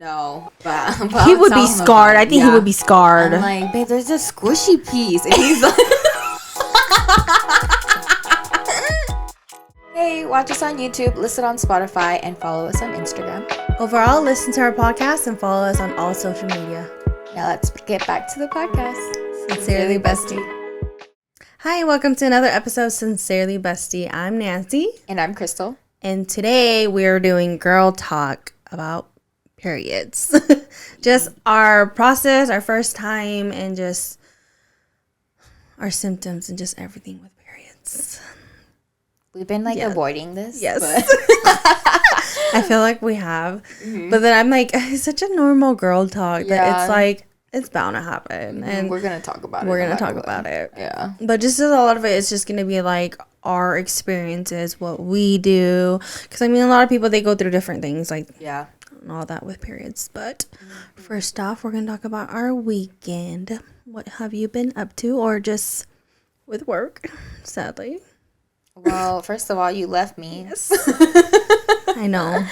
No, but he would be scarred. I think he would be scarred. I'm like, babe, there's a squishy piece. And he's like, hey, watch us on YouTube, listen on Spotify, and follow us on Instagram. Overall, listen to our podcast and follow us on all social media. Now let's get back to the podcast. Sincerely, Bestie. Hi, welcome to another episode of Sincerely Bestie. I'm Nancy. And I'm Krystal. And today we're doing girl talk about periods. Just our process, our first time, and just our symptoms and just everything with periods. We've been avoiding this. Yes. But I feel like we have. Mm-hmm. But then I'm like, it's such a normal girl talk that it's like, it's bound to happen. And we're going to talk about it. We're going to talk about it. Yeah. But just a lot of it is just going to be like our experiences, what we do. Because I mean, a lot of people, they go through different things. Like, yeah. And all that with periods. But first off, we're going to talk about our weekend. What have you been up to, or just with work, sadly? Well, first of all, you left me. Yes. I know.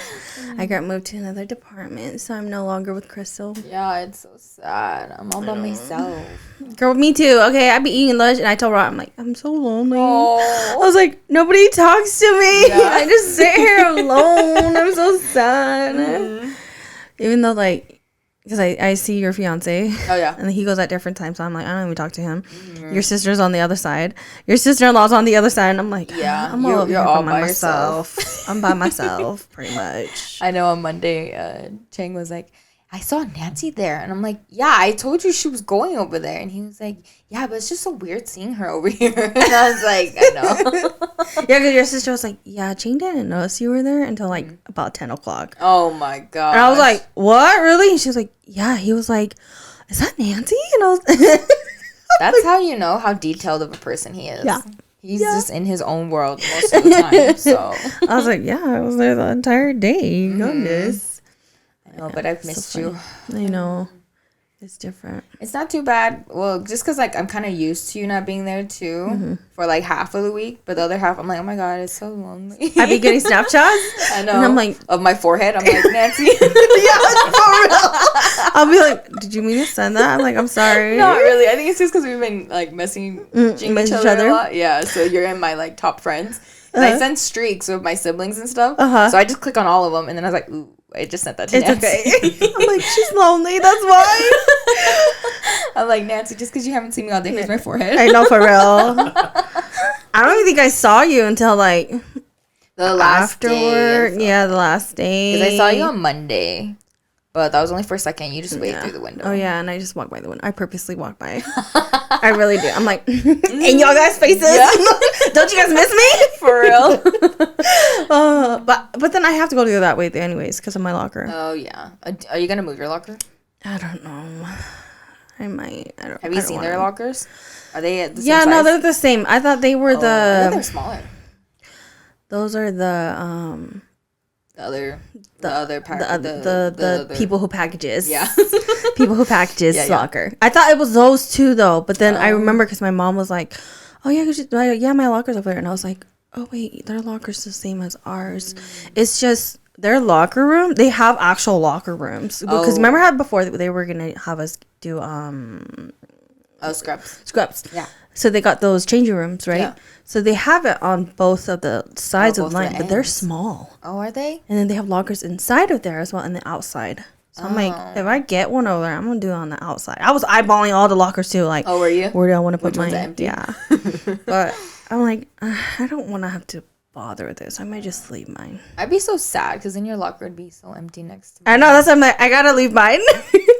I got moved to another department, so I'm no longer with Krystal. Yeah, it's so sad. I'm all by myself. Girl, me too. Okay, I be eating lunch, and I told Rob, I'm like, I'm so lonely. I was like, nobody talks to me. Yeah. I just sit here alone. I'm so sad. Mm-hmm. Even though, like, because I see your fiance. Oh, yeah. And he goes at different times, so I'm like, I don't even talk to him. Mm-hmm. Your sister's on the other side. Your sister-in-law's on the other side, and I'm like, yeah, I'm all by myself. I'm by myself, pretty much. I know on Monday, Chang was like, I saw Nancy there. And I'm like, yeah, I told you she was going over there. And he was like, yeah, but it's just so weird seeing her over here. And I was like, I know. Yeah, because your sister was like, yeah, Chang didn't notice you were there until like about 10 o'clock. Oh, my God. And I was like, what? Really? And she was like, yeah. He was like, is that Nancy? And I was that's how you know how detailed of a person he is. Yeah. He's just in his own world most of the time. So I was like, yeah, I was there the entire day. Goodness. I know, but I've missed you. I know. It's different. It's not too bad. Well, just because, like, I'm kind of used to you not being there, too, for, like, half of the week. But the other half, I'm like, oh, my God, it's so lonely. I be getting Snapchats. I know. And I'm like... Of my forehead. I'm like, Nancy. Yeah, for real. I'll be like, did you mean to send that? I'm like, I'm sorry. Not really. I think it's just because we've been, like, messing each other a lot. Yeah, so you're in my, like, top friends. And I send streaks with my siblings and stuff. So I just click on all of them. And then I was like, ooh. I just sent that to Nancy. Okay. I'm like, she's lonely. That's why. I'm like, Nancy, just because you haven't seen me all day, here's my forehead. I know, for real. I don't even think I saw you until, like, the last afterward. Day. Yeah, the last day. Because I saw you on Monday. But that was only for a second. You just waved through the window. Oh, yeah, and I just walked by the window. I purposely walked by. I really do. I'm like, in y'all guys' faces. Yeah. Don't you guys miss me? For real. But then I have to go that way anyways because of my locker. Oh, yeah. Are you going to move your locker? I don't know. I might. Have you seen their lockers? Are they the same size? No, they're the same. I thought they were I thought they're smaller. Those are the people who packages. Yeah. People who packages locker. I thought it was those two though, but then I remember because my mom was like, oh yeah, my locker's over there. And I was like, oh wait, their locker's the same as ours. It's just their locker room. They have actual locker rooms. Because remember how before they were going to have us do scrubs. Yeah. So they got those changing rooms, right? Yeah. So they have it on both of the sides of the line, but they're small. Oh, are they? And then they have lockers inside of there as well and the outside. So I'm like, if I get one over there, I'm going to do it on the outside. I was eyeballing all the lockers too. Like, oh, were you? Where do I want to put mine? Empty? Yeah. But I'm like, I don't want to have to bother with this. I might just leave mine. I'd be so sad because then your locker would be so empty next to me. I know. That's why I'm like, I got to leave mine.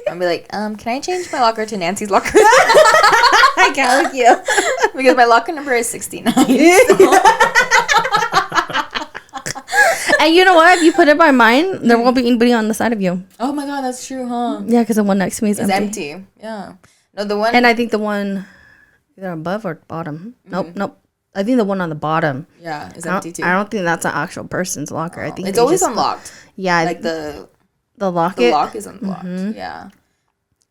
I'd be like, can I change my locker to Nancy's locker? I can't with you. Because my locker number is 69. And you know what? If you put it by mine, there won't be anybody on the side of you. Oh my God, that's true, huh? Yeah, because the one next to me is empty. Yeah. No, the one. And I think the one either above or bottom. Nope. I think the one on the bottom. Yeah, is empty too. I don't think that's an actual person's locker. I think it's always unlocked. Yeah, like the lock. The lock is unlocked. Mm-hmm. Yeah.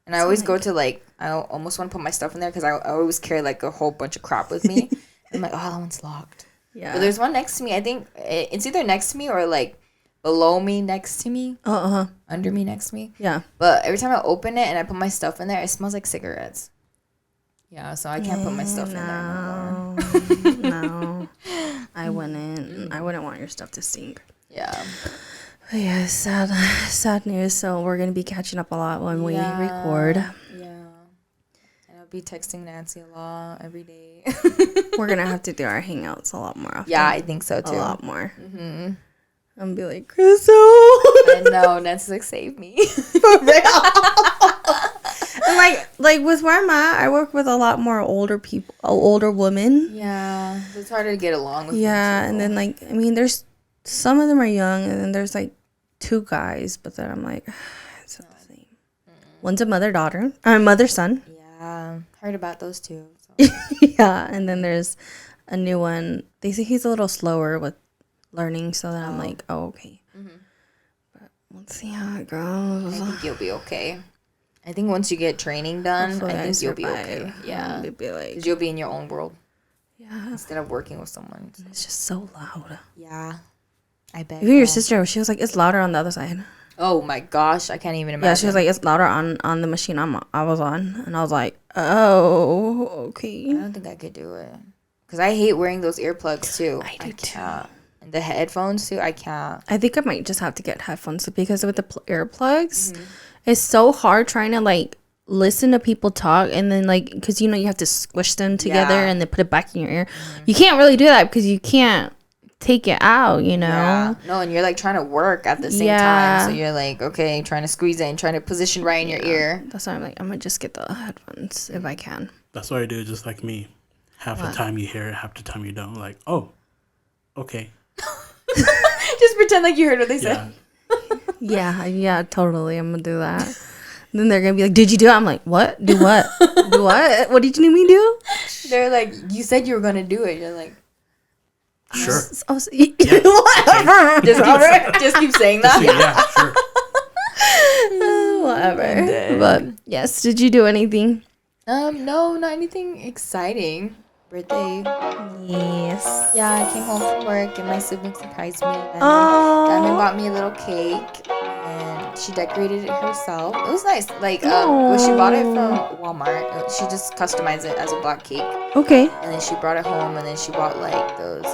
And I always go to like I almost want to put my stuff in there because I always carry like a whole bunch of crap with me. I'm like, oh, that one's locked. Yeah. But there's one next to me. I think it's either next to me or like below me, next to me, under me, next to me. Yeah. But every time I open it and I put my stuff in there, it smells like cigarettes. Yeah, so I can't put my stuff in there no more. No, I wouldn't. I wouldn't want your stuff to stink. Yeah. But yeah, sad news. So we're gonna be catching up a lot when we record. Yeah. And I'll be texting Nancy a lot every day. We're gonna have to do our hangouts a lot more often. Yeah, I think so too. A lot more. Mm-hmm. I'm be like, Krystal. I know, Nancy's like, save me. For real. And like with where I'm at, I work with a lot more older people, older women. Yeah, it's harder to get along with. Yeah, and then like, I mean, there's some of them are young, and then there's like 2 guys, but then I'm like, it's not the same. One's a mother-son. Yeah, heard about those two. So. Yeah, and then there's a new one. They say he's a little slower with learning, so then I'm like, oh, okay. Mm-hmm. But we'll see how it goes. I think you'll be okay. I think once you get training done, hopefully I think you'll be okay. Yeah, because you'll be in your own world. Yeah, instead of working with someone. So. It's just so loud. Yeah, I bet. Even your sister, she was like, it's louder on the other side. Oh my gosh, I can't even imagine. Yeah, she was like, it's louder on the machine I was on, and I was like, oh, okay. I don't think I could do it because I hate wearing those earplugs too. I do too. And the headphones too, I can't. I think I might just have to get headphones because with the earplugs, it's so hard trying to like listen to people talk and then like because you have to squish them together and then put it back in your ear. You can't really do that because you can't take it out, Yeah. No, and you're like trying to work at the same time, so you're like okay, trying to squeeze in, trying to position right in your ear. That's why I'm like, I'm gonna just get the headphones if I can. That's what I do, just like me. Half the time you hear it, half the time you don't. Like, oh, okay. Just pretend like you heard what they said. Yeah, totally. I'm gonna do that. Then they're gonna be like, "Did you do it?" I'm like, "What? Do what? Do what? What did you need me to do?" They're like, "You said you were gonna do it." You're like, "Sure." Whatever. Just keep saying that. Yeah, sure. Whatever. But yes, did you do anything? No, not anything exciting. Birthday. Yes. Yeah, I came home from work and my sibling surprised me. Diamond bought me a little cake and she decorated it herself. It was nice. Like, well, she bought it from Walmart. She just customized it as a black cake. Okay. And then she brought it home and then she bought like those,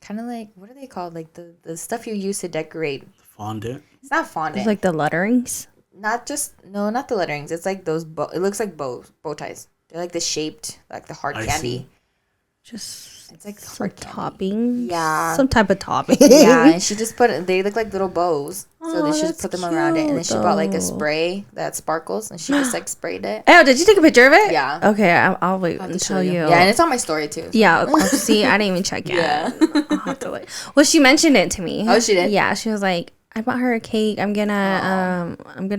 kind of like, what are they called? Like the stuff you use to decorate. Fondant? It's not fondant. It's like the letterings? Not the letterings. It's like those, it looks like bow ties. They're like the shaped, like the hard candy. Just it's like some topping. Yeah. Some type of topping. Yeah, and she just they look like little bows. So they just put them cute, around it. And then she bought like a spray that sparkles and she just like sprayed it. Oh, did you take a picture of it? Yeah. Okay, I'll wait and show you. Yeah, and it's on my story too. So. Yeah, see, I didn't even check yet. Yeah. I'll have to wait. Well, she mentioned it to me. Oh, she did? Yeah, she was like, I bought her a cake. I'm gonna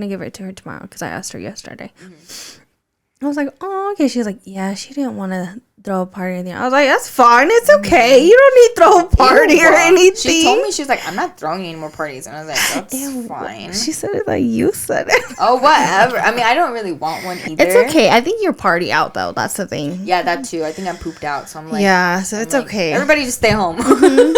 give it to her tomorrow because I asked her yesterday. Mm-hmm. I was like, oh, okay. She was like, yeah, she didn't want to throw a party or anything. I was like, that's fine. It's okay. You don't need to throw a party or anything. She told me, she was like, I'm not throwing any more parties. And I was like, that's fine. She said it like you said it. Oh, whatever. I mean, I don't really want one either. It's okay. I think you're party out, though. That's the thing. Yeah, that too. I think I'm pooped out. So I'm like. Yeah, so it's okay. Everybody just stay home. Mm-hmm.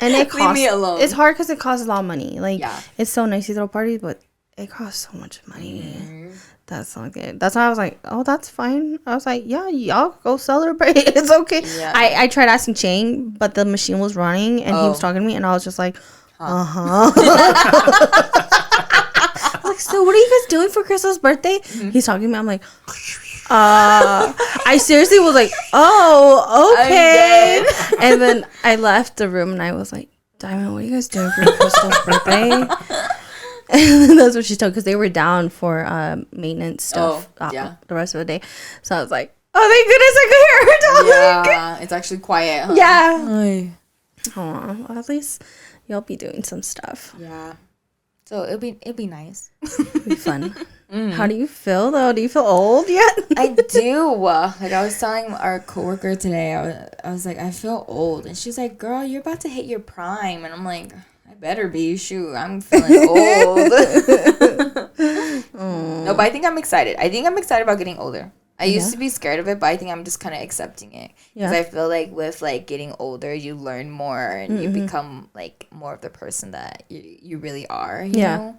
And it costs. Leave me alone. It's hard because it costs a lot of money. Like, it's so nice to throw parties, but it costs so much money. Mm-hmm. That's not good. That's why I was like, oh, that's fine. I was like, yeah, y'all go celebrate. It's okay. Yeah. I tried asking Chang, but the machine was running and he was talking to me and I was just like, I was like, so what are you guys doing for Krystal's birthday? Mm-hmm. He's talking to me. I'm like, I seriously was like, oh, okay. And then I left the room and I was like, Diamond, what are you guys doing for Krystal's birthday? And that's what she told because they were down for maintenance stuff the rest of the day. So I was like, oh, thank goodness I could hear her talking. Yeah, it's actually quiet, huh? Yeah. Oh, well, at least you'll be doing some stuff. Yeah. So it'll be nice. It'll be fun. How do you feel though? Do you feel old yet? I do. Like I was telling our coworker today, I was like, I feel old, and she's like, "Girl, you're about to hit your prime," and I'm like, I better be. Shoot, I'm feeling old. No, but I think I'm excited. I think I'm excited about getting older. I used to be scared of it, but I think I'm just kind of accepting it. Because I feel like with, like, getting older, you learn more and you become, like, more of the person that you really are, you know?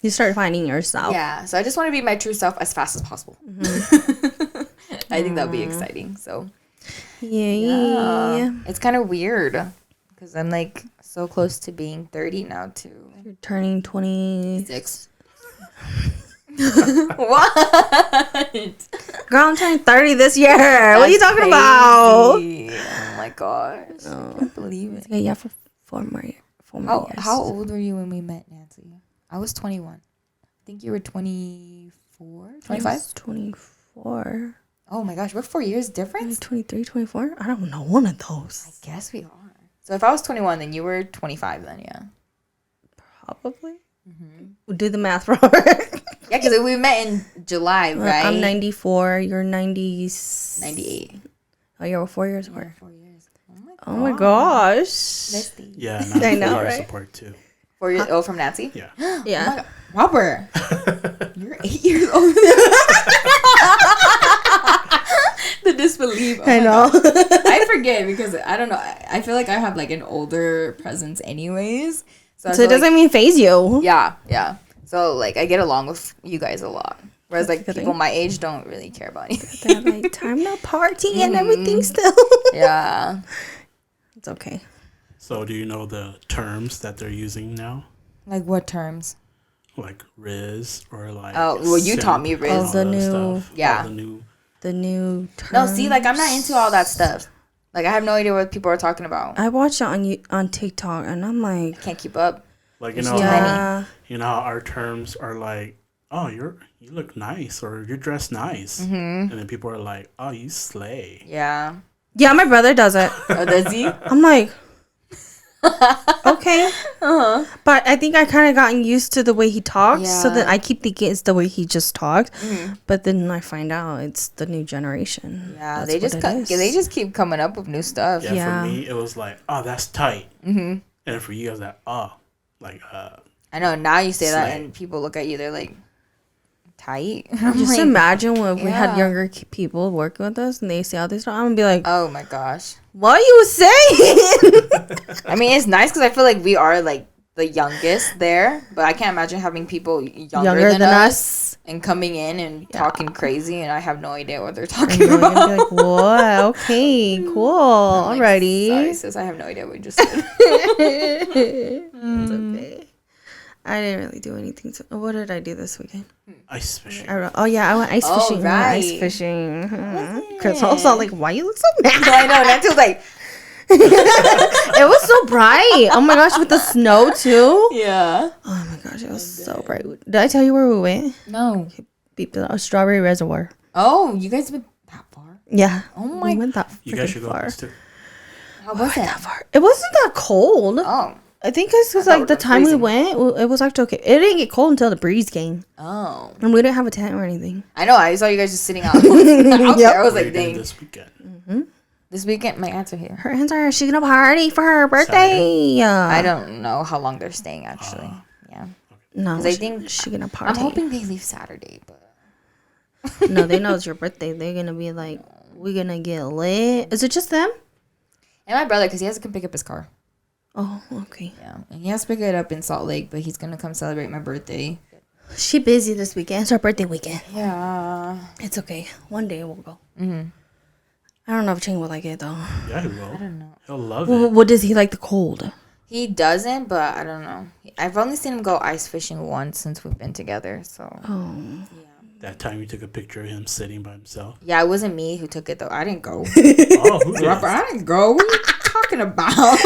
You start finding yourself. Yeah, so I just want to be my true self as fast as possible. I think that'll be exciting, so. Yeah. It's kind of weird because I'm, like, so close to being 30 now, too. You're turning 26. What? Girl, I'm turning 30 this year. What are you talking about? Oh my gosh. I can't believe it. Yeah, for 4 more years. How old were you when we met, Nancy? I was 21. I think you were 24? 25? 24. Oh my gosh, we're 4 years difference? 23, 24? I don't know. One of those. I guess we are. So if I was 21, then you were 25 then, yeah. Probably. We'll do the math, Robert. Yeah, because we met in July, right? I'm 94. You're 90. 98. Oh, yeah, we're 4 years apart. 4 years. Oh my gosh. Bestie. Yeah, I know, right? Support too. 4 years. Oh, from Nancy? Yeah. Yeah. Oh my God. Robert, you're 8 years old. The disbelief. Oh I know. I forget because I don't know. I feel like I have like an older presence anyways. So it doesn't mean phase you. Yeah. So like I get along with you guys a lot. Whereas like That's a people good my age don't really care about anything. They're like, time to party and everything still. Yeah. It's okay. So do you know the terms that they're using now? Like what terms? Like Riz or like... Oh, well, you taught me Riz. Oh, the new... Yeah. The new terms. No, see, like I'm not into all that stuff. Like I have no idea what people are talking about. I watched it on TikTok and I'm like... Can't keep up. Like, you know, you know how our terms are like, oh, you look nice or you're dressed nice. And then people are like, oh, you slay. Yeah. Yeah, my brother does it. Oh, does he? I'm like... Okay. But I think I kind of gotten used to the way he talks, so that I keep thinking it's the way he just talked. But then I find out it's the new generation. Yeah, That's they just keep coming up with new stuff. Yeah, for me it was like, oh, that's tight. And for you it was like, oh, like I know now you say that slay. and people look at you, they're like, tight. Just like, imagine when we had younger people working with us and they say all this stuff. I'm gonna be like, oh my gosh, what you saying? I mean, it's nice because I feel like we are like the youngest there, but I can't imagine having people younger than us and coming in and talking crazy, and I have no idea what they're talking about. Be like, what? Okay, cool. Like, Alrighty. sorry, sis, I have no idea what you just said. It's okay. I didn't really do anything. What did I do this weekend? ice fishing. I went ice fishing. Right. Ice fishing. Krystal was like, why you look so mad? I know. Nancy was like, It was so bright. Oh my gosh, with the snow too. yeah. Oh my gosh, it was so bright. Did I tell you where we went? No. Beep, Strawberry Reservoir. Oh, you guys went that far? Yeah. Oh my. We went that You guys should go far. too. How was it? That far. It wasn't that cold. Oh. I think it's because like the time we went, it was actually okay. It didn't get cold until the breeze came. Oh. And we didn't have a tent or anything. I know. I saw you guys just sitting out there. I was like, dang. This weekend. This weekend, my aunts are here. Her aunts are, she's gonna party for her birthday. I don't know how long they're staying, actually. Yeah. No, I think she's gonna party. I'm hoping they leave Saturday, but. No, they know it's your birthday. They're gonna be like, we're gonna get lit. Is it just them? And my brother, because he has to come pick up his car. Oh, okay. Yeah. And he has to pick it up in Salt Lake, but he's going to come celebrate my birthday. She busy this weekend. It's her birthday weekend. Yeah. It's okay. One day we'll go. I don't know if Ching will like it though. Yeah, he will. I don't know. He'll love Well, it. what does he like the cold? He doesn't, but I don't know. I've only seen him go ice fishing once since we've been together, so. Oh. That time you took a picture of him sitting by himself. Yeah, it wasn't me who took it, though. I didn't go. Oh, who did? Robert, I didn't go. What are you talking about?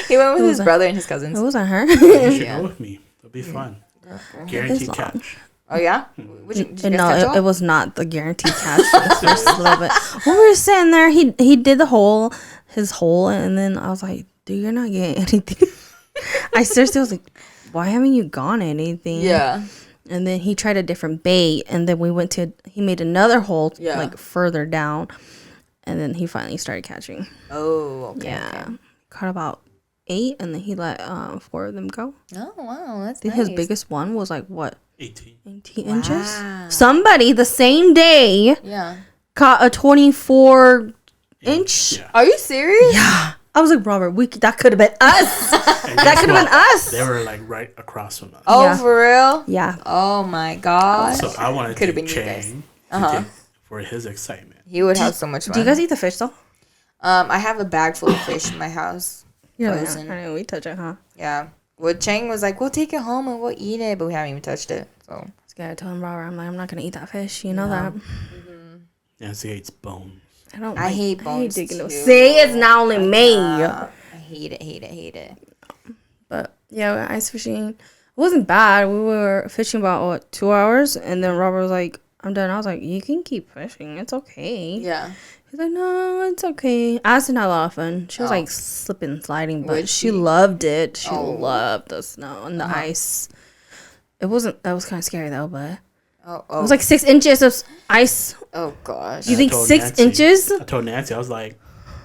He went with his brother and his cousins. It wasn't her. You should go with me. It'll be fun. Guaranteed It's long. catch. Oh, yeah? Did you guys catch No, all? it was not the guaranteed catch. Just a little bit. When we were sitting there, he did his hole, and then I was like, dude, you're not getting anything. I seriously was like, why haven't you gone anything? Yeah. And then he tried a different bait, and then he made another hole like further down, and then he finally started catching. Oh, okay. Yeah. Okay. Caught about 8, and then he let 4 of them go. Oh, wow. That's I think nice. his biggest one was like, what, 18 inches. Somebody the same day caught a 24 inch. Yeah. Are you serious? Yeah. I was like, Robert, that could have been us. That could have been us. They were like right across from us. Oh, for real? Yeah. Oh my gosh. So I wanted to take Chang for his excitement. He would have so much fun. Do you guys eat the fish though? I have a bag full of fish in my house. Yeah, I know we touch it, huh? Yeah. Well, Chang was like, we'll take it home and we'll eat it, but we haven't even touched it. So I told him, Robert, I'm like, I'm not gonna eat that fish. You know that. Nancy hates bones. I hate bones too. See, it's not only me. I hate it. But yeah, ice fishing. It wasn't bad. We were fishing about 2 hours, and then Robert was like, I'm done. I was like, you can keep fishing. It's okay. Yeah. He's like, no, it's okay. Addison had a lot of fun. She was like slipping, sliding, but she loved it. She loved the snow and the ice. That was kind of scary though, but it was like 6 inches of ice. Oh gosh. You think 6 inches? I told Nancy, I was like,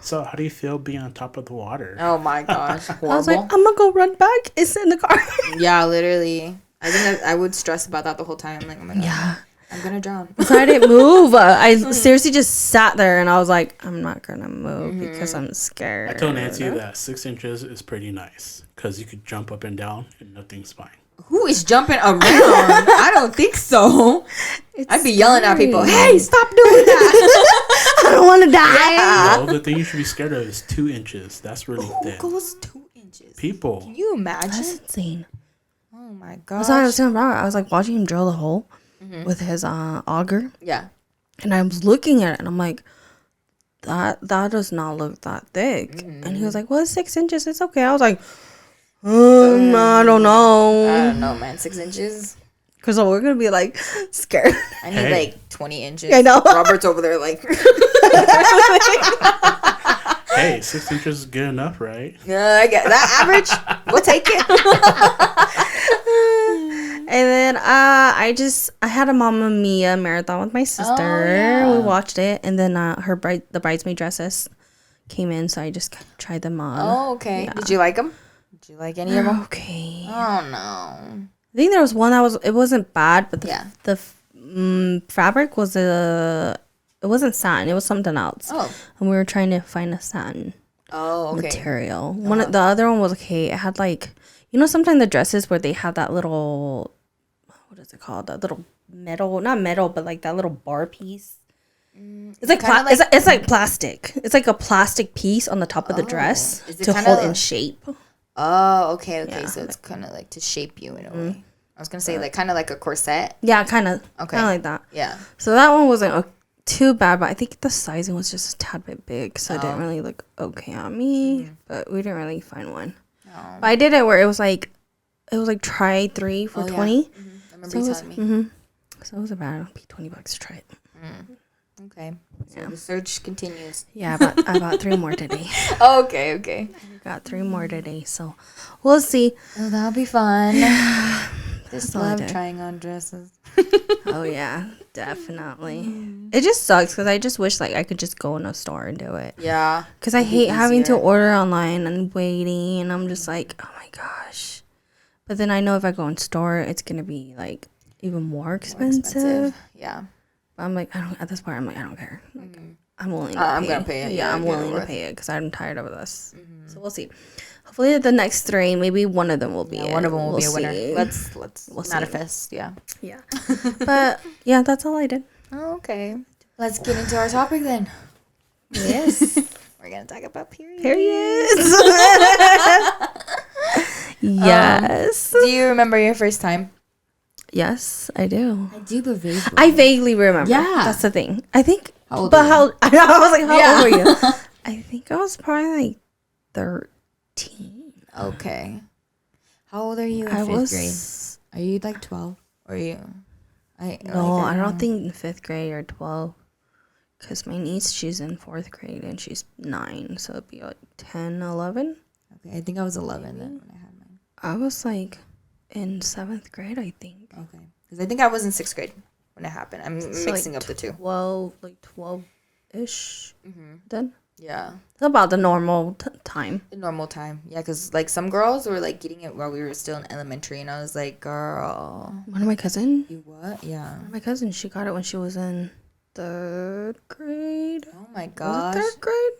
so how do you feel being on top of the water? Oh my gosh. Horrible. I was like, I'm gonna go run back. It's in the car. Yeah, literally. I think I would stress about that the whole time. I'm like, oh my god. I'm gonna drown. So I didn't move. I seriously just sat there and I was like, I'm not gonna move because I'm scared. I told Nancy that 6 inches is pretty nice because you could jump up and down and nothing's fine. Who is jumping around? I don't think so. I'd be yelling at people, hey, stop doing that. I don't want to die. No, the thing you should be scared of is 2 inches. That's really thin. Who goes 2 inches? People. Can you imagine? That's insane. Oh my gosh. I was like watching him drill the hole with his auger. Yeah. And I was looking at it and I'm like, that does not look that thick. And he was like, well, it's 6 inches. It's okay. I was like, I don't know. I don't know, man. 6 inches. Because we're going to be like scared. I need like 20 inches. I know. Robert's over there like. Hey, 6 inches is good enough, right? Yeah, I get that average. We'll take it. And then I had a Mamma Mia marathon with my sister. Oh, yeah. We watched it. And then the bridesmaid dresses came in. So I just tried them on. Oh, okay. Yeah. Did you like them? Did you like any of them? Okay. Oh, no. I think there was one it wasn't bad, but the fabric was it wasn't satin. It was something else. Oh. And we were trying to find a satin material. The other one was okay. It had like, sometimes the dresses where they have that little, what is it called? That little metal, not metal, but like that little bar piece. It's like it's like plastic. It's like a plastic piece on the top of the dress to hold in shape. Oh, okay. Yeah, so it's kind of like to shape you in a way. I was gonna say like kind of like a corset. Yeah, kind of. Okay, kind of like that. Yeah. So that one wasn't too bad, but I think the sizing was just a tad bit big, so it didn't really look okay on me. But we didn't really find one. But I did it where it was like try 3 for 20. Yeah. I remember you telling me. So it wasn't bad. It'll be $20 to try it. Okay. So the search continues. Yeah, I bought 3 more today. Okay. I got 3 more today, so we'll see. Oh, that'll be fun. Just love trying on dresses. Oh yeah, definitely. It just sucks because I just wish like I could just go in a store and do it. Yeah. Because I hate having to order online and waiting, and I'm just like, oh my gosh. But then I know if I go in store, it's gonna be like even more expensive. Yeah. But I'm like, at this point, I'm like, I don't care. Like, I'm willing. I'm gonna pay it. Yeah, I'm willing to pay it because I'm tired of this. So we'll see. Hopefully, the next 3, maybe one of them will be. Yeah, one of them will be a winner. Let's manifest. See. Yeah. But yeah, that's all I did. Oh, okay. Let's get into our topic then. Yes. We're gonna talk about periods. Yes. Do you remember your first time? Yes, I do. I do, but vaguely. I vaguely remember. Yeah, that's the thing. I think. How old I was like, how old were you? I think I was probably like 13. Okay. How old are you in 5th grade? Are you like 12? Or are you? I don't think in 5th grade or 12. Because my niece, she's in 4th grade and she's 9. So it'd be like 10, 11. Okay, I think I was 11 then when I had mine. I was like in 7th grade, I think. Okay. Because I think I was in 6th grade when it happened. I'm mixing up the two. 12-ish then. Yeah. It's about the normal time. The normal time. Yeah, because, like, some girls were, like, getting it while we were still in elementary. And I was like, girl. One of my cousins. You what? Yeah. One of my cousins, she got it when she was in 3rd grade. Oh, my gosh. Was it 3rd grade?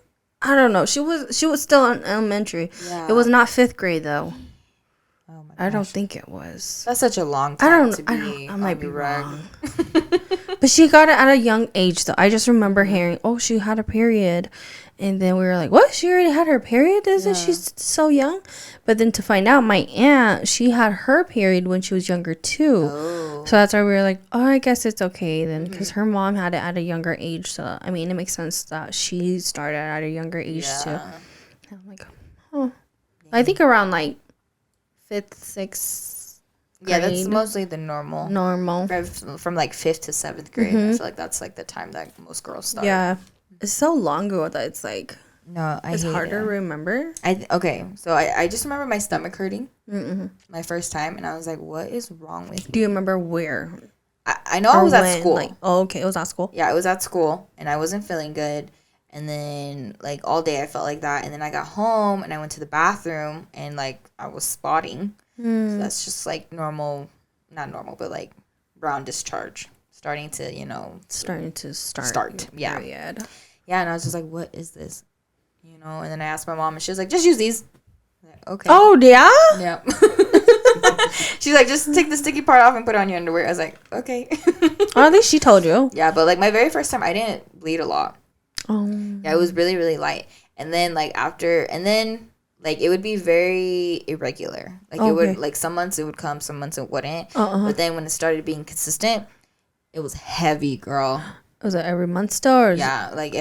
I don't know. She was still in elementary. Yeah. It was not 5th grade, though. Oh, my gosh. I don't think it was. That's such a long time to be I might be reg. wrong. But she got it at a young age, though. I just remember hearing, oh, she had a period. And then we were like, what? She already had her period? Isn't she so young? But then to find out, my aunt, she had her period when she was younger, too. Oh. So that's why we were like, oh, I guess it's okay then. Because her mom had it at a younger age. So, I mean, it makes sense that she started at a younger age, too. And I'm like, oh. I think around, like, 5th, 6th grade. Yeah, that's mostly the normal. From like 5th to 7th grade. I feel like that's like the time that most girls start. Yeah. It's so long ago that it's like, no, it's hard to remember. Okay, so I just remember my stomach hurting my first time, and I was like, what is wrong with me? Do you remember where? I know I was at school. Like, oh, okay, it was at school. Yeah, I was at school, and I wasn't feeling good. And then, like, all day I felt like that. And then I got home, and I went to the bathroom, and, like, I was spotting. So that's just, like, normal, not normal, but, like, brown discharge. Starting to, start. Yeah. Period. Yeah, and I was just like, what is this? You know, and then I asked my mom, and she was like, just use these. Like, okay. Oh, yeah? Yeah. She's like, just take the sticky part off and put it on your underwear. I was like, okay. Oh, at least she told you. Yeah, but, like, my very first time, I didn't bleed a lot. Oh. Yeah, it was really, really light. And then, like, it would be very irregular. Like, it would, like, some months it would come, some months it wouldn't. But then when it started being consistent, it was heavy, girl. Was it every month still? Or yeah, like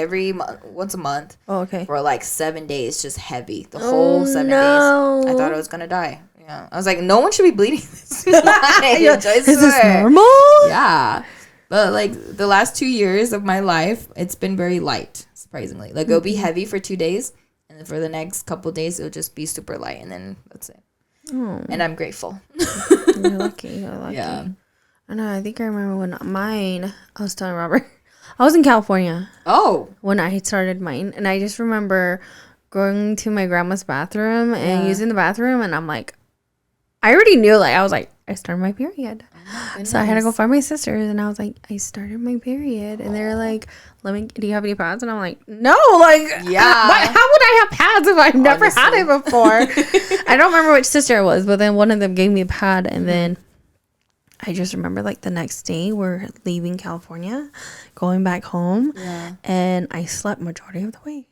once a month. Oh, okay. For like 7 days, just heavy. The whole 7 days. I thought I was gonna die. Yeah, I was like, no one should be bleeding this much. Is this normal? Yeah, but like the last 2 years of my life, it's been very light, surprisingly. Like it'll be heavy for 2 days, and then for the next couple days, it'll just be super light, and then that's it. Oh. And I'm grateful. You're lucky. Yeah. I know. I think I remember when I was telling Robert, I was in California. Oh. When I started mine. And I just remember going to my grandma's bathroom and using the bathroom. And I'm like, I already knew, like, I was like, I started my period. Oh, so I had to go find my sisters. And I was like, I started my period. And they're like, do you have any pads? And I'm like, no. Like, how would I have pads if I've never had it before? I don't remember which sister it was. But then one of them gave me a pad. And then I just remember, like, the next day we're leaving California, going back home, and I slept majority of the way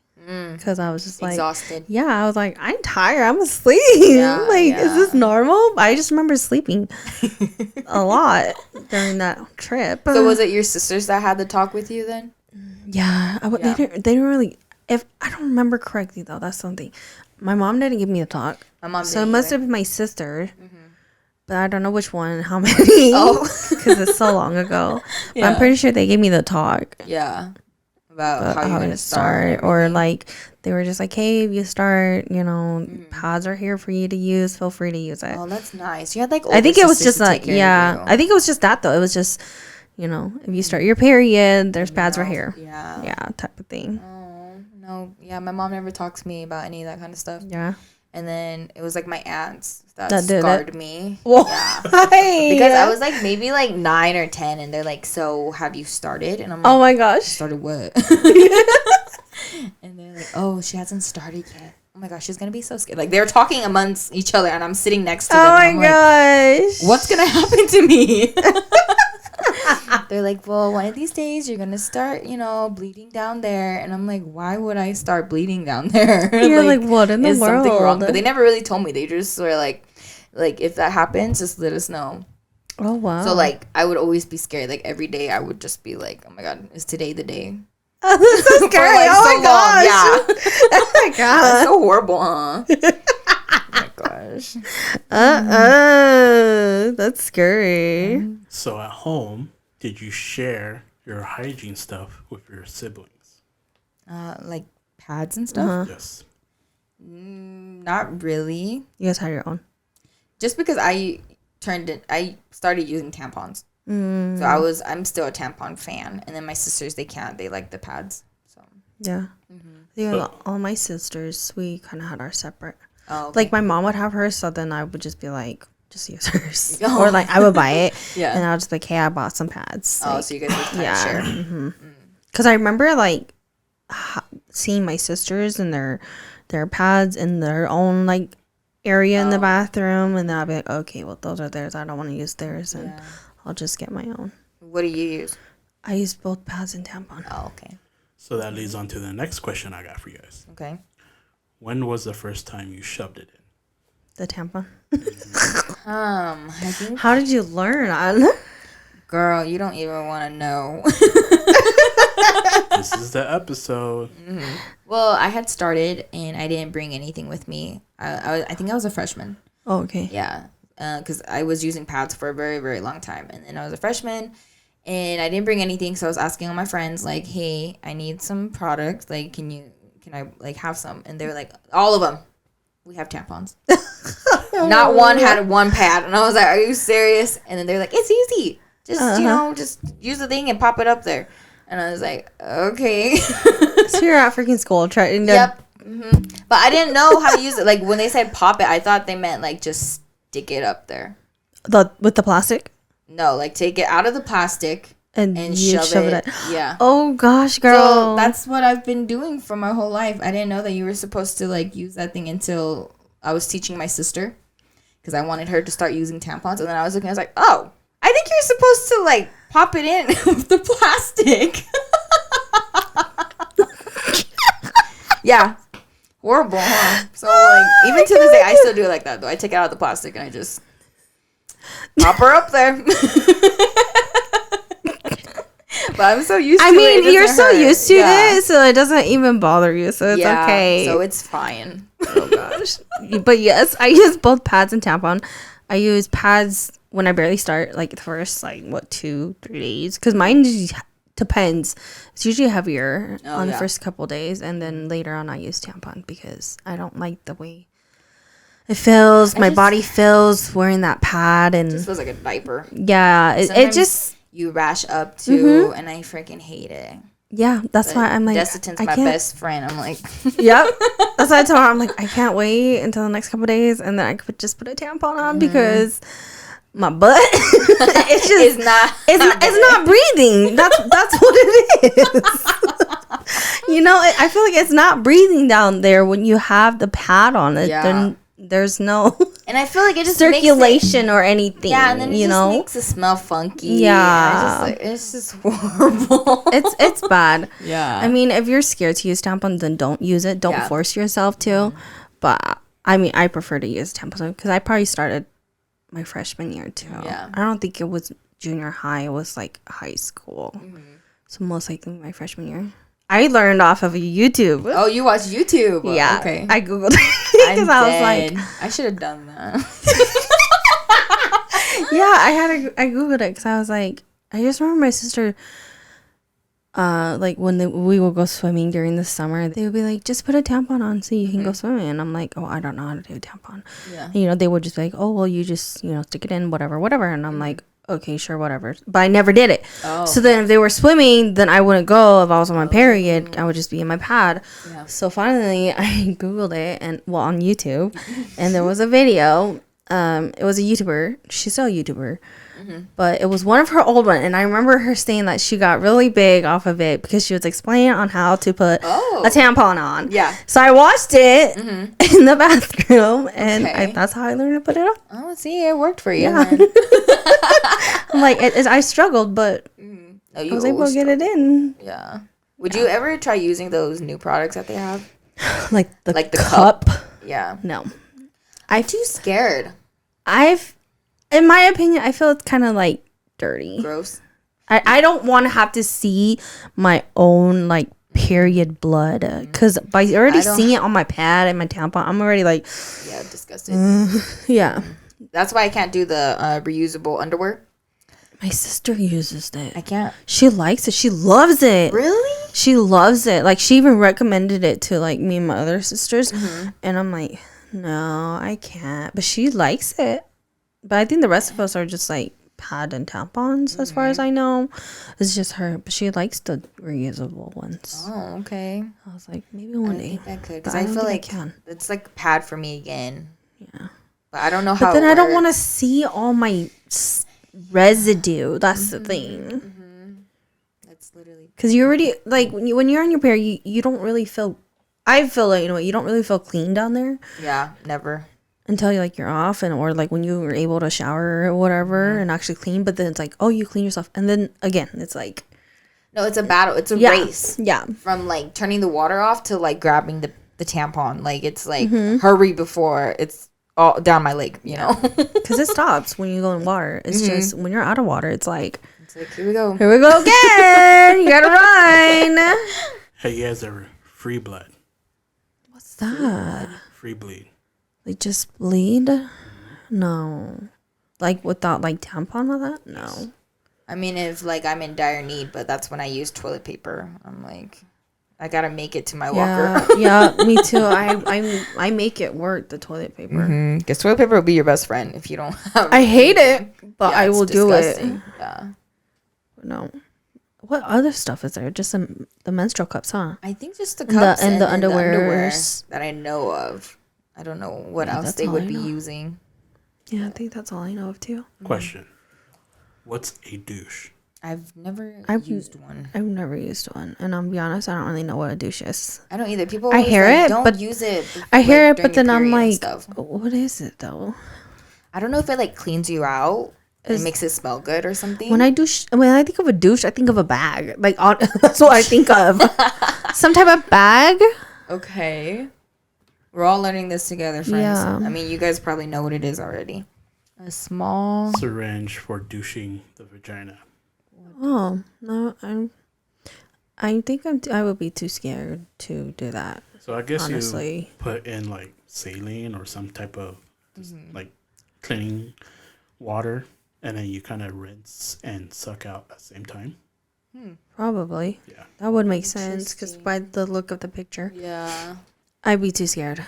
because I was just like exhausted. Yeah, I was like, I'm tired. I'm asleep. Is this normal? I just remember sleeping a lot during that trip. So was it your sisters that had the talk with you then? Yeah, they didn't really. If I don't remember correctly, though, that's something. My mom didn't give me a talk. My mom. So it must have been my sister. But I don't know which one, how many. Oh. Because it's so long ago. But I'm pretty sure they gave me the talk. Yeah. About how you're going to start. Or, like, they were just like, hey, if you start, pads are here for you to use. Feel free to use it. Oh, that's nice. You had, like, I think it was just, like, I think it was just that, though. It was just, if you start your period, there's pads right here. Yeah. Yeah, type of thing. Oh, no. Yeah, my mom never talks to me about any of that kind of stuff. Yeah. And then it was like my aunts that scarred me. Why? Yeah. Because I was like maybe like 9 or 10, and they're like, so have you started? And I'm like, oh my gosh. Started what? And they're like, oh, she hasn't started yet. Oh my gosh, she's going to be so scared. Like, they're talking amongst each other, and I'm sitting next to them. Oh my gosh. Like, what's going to happen to me? They're like, well, one of these days you're gonna start, bleeding down there. And I'm like, why would I start bleeding down there? You're like, what in the world? Something wrong? But they never really told me. They just were like if that happens, just let us know. Oh wow. So like I would always be scared. Like every day I would just be like, oh my god, is today the day? Oh, that's so scary. Like, oh so my gosh. Yeah. Oh my god. That's so horrible, huh? Oh my gosh. That's scary. So at home, did you share your hygiene stuff with your siblings? Like pads and stuff? Uh-huh. Yes. Not really. You guys had your own. Just because I started using tampons. So I'm still a tampon fan. And then my sisters, they can't. They like the pads. So Yeah. Yeah, all my sisters, we kind of had our separate. Oh, okay. Like my mom would have hers, so then I would just be like, just use hers, or like I would buy it, and I was just like, hey, I bought some pads. Oh, like, so you guys would kind of share. Because I remember like seeing my sisters and their pads in their own like area in the bathroom, and then I'll be like, okay, well those are theirs. I don't want to use theirs, and I'll just get my own. What do you use? I use both pads and tampon. Oh, okay. So that leads on to the next question I got for you guys. Okay. When was the first time you shoved it in? The tampon. I think. How did you learn? Girl, you don't even want to know. This is the episode. Well, I had started and I didn't bring anything with me. I think I was a freshman. Oh, okay. Yeah, because I was using pads for a very, very long time, and then I was a freshman, and I didn't bring anything, so I was asking all my friends like, "Hey, I need some products. Like, can I like have some?" And they were like, "All of them. We have tampons." Not one had one pad, and I was like, "Are you serious?" And then they're like, "It's easy. Just just use the thing and pop it up there." And I was like, "Okay." So you're at freaking school trying to. Yep. But I didn't know how to use it. Like when they said pop it, I thought they meant like just stick it up there. With the plastic? No, like take it out of the plastic and shove it. Yeah. Oh gosh, girl. So that's what I've been doing for my whole life. I didn't know that you were supposed to like use that thing until I was teaching my sister, because I wanted her to start using tampons. And then I was looking, I was like, oh, I think you're supposed to like pop it in with the plastic. Yeah. Horrible, huh? So like even to this day I still do it like that though. I take it out of the plastic and I just pop her up there. But I'm so used to it. I mean, you're so used to it, so it doesn't even bother you, so it's okay. So it's fine. Oh gosh. But yes, I use both pads and tampon. I use pads when I barely start, like the first 2-3 days, because mine depends. It's usually heavier on the first couple days, and then later on I use tampon because I don't like the way it feels. My body feels wearing that pad, and it just feels like a diaper. Yeah, it just you rash up too, and I freaking hate it. Yeah, that's why I'm like, Destitan's my best friend. I'm like, yep. That's why I told her, I'm like, I can't wait until the next couple days, and then I could just put a tampon on because my butt it's just it's not breathing. That's what it is. You know, I feel like it's not breathing down there when you have the pad on it. Yeah. There's no and I feel like it just circulation or anything. Yeah, and then it just makes it smell funky. Yeah, it's just horrible. It's bad. Yeah, I mean, if you're scared to use tampons, then don't use it. Don't force yourself to. But I mean, I prefer to use tampons because I probably started my freshman year too. Yeah, I don't think it was junior high. It was like high school. So most likely my freshman year. I learned off of YouTube. Oh, you watched YouTube? Yeah. Okay. I Googled it because I was like, I should have done that. Yeah, I Googled it because I was like, I just remember my sister, like when we would go swimming during the summer, they would be like, just put a tampon on so you can go swimming. And I'm like, oh, I don't know how to do a tampon. Yeah. And, they would just be like, oh, well, you just, stick it in, whatever. And I'm like, okay, sure, whatever. But I never did it. Oh. So then if they were swimming, then I wouldn't go. If I was on my period, I would just be in my pad. Yeah. So finally, I Googled it, on YouTube, and there was a video. It was a YouTuber. She's still a YouTuber. But it was one of her old ones. And I remember her saying that she got really big off of it because she was explaining on how to put a tampon on. Yeah. So I watched it in the bathroom, and that's how I learned to put it on. Oh, see, it worked for you. Yeah. I'm like, I struggled, but I was able to get it in. Yeah. Would you ever try using those new products that they have? like the cup? Yeah. No. I'm too scared. In my opinion, I feel it's kind of like dirty. Gross. I don't want to have to see my own period blood because by already seeing it on my pad and my tampon, I'm already like, yeah, disgusted. Yeah. That's why I can't do the reusable underwear. My sister uses it. I can't. She likes it. She loves it. Really? She loves it. Like, she even recommended it to me and my other sisters, and I'm like, no, I can't. But she likes it. But I think the rest of us are just pad and tampons, as far as I know. It's just her, but she likes the reusable ones. Oh, okay. I was like, maybe one day. I think I could, because I feel like it's like a pad for me again. Yeah. But I don't know how. But then I don't want to see all my residue. That's the thing. That's literally. Because you already, like, when you're on your period, you don't really feel. I feel like, you don't really feel clean down there. Yeah, never. Until you're off, or like when you were able to shower or whatever and actually clean. But then it's like, oh, you clean yourself, and then again, it's like. No, it's a battle. It's a race. Yeah. From like turning the water off to like grabbing the tampon. Like it's like hurry before it's all down my leg, you know? Because it stops when you go in water. It's just when you're out of water, it's like here we go. Here we go again. You gotta run. Hey, you guys ever free blood? What's that? Free bleed. Like just bleed? No. Like without like tampon or that? No. I mean, if like I'm in dire need, but that's when I use toilet paper. I'm like, I gotta make it to my walker. Yeah, me too. I make it work, the toilet paper. Because toilet paper will be your best friend if you don't have. I hate it, but I will disgusting. Do it. Yeah. No. What other stuff is there? Just the menstrual cups, huh? I think just the cups and the underwear that I know of. I don't know what else they would be using. Yeah, I think that's all I know of too. Question. What's a douche? I've never used one. I've never used one, and I'll be honest, I don't really know what a douche is. I don't either. People I hear it, don't but use it. I hear it, but then I'm like, what is it though? I don't know if it like cleans you out. It makes it smell good or something. When I think of a douche, I think of a bag. Like that's what I think of. Some type of bag. Okay, we're all learning this together, friends. Yeah. I mean, you guys probably know what it is already. A small syringe for douching the vagina. Oh no, I think I would be too scared to do that. So I guess honestly, you put in like saline or some type of like cleaning water, and then you kind of rinse and suck out at the same time. Probably. Yeah, that would make sense because by the look of the picture. Yeah, I'd be too scared.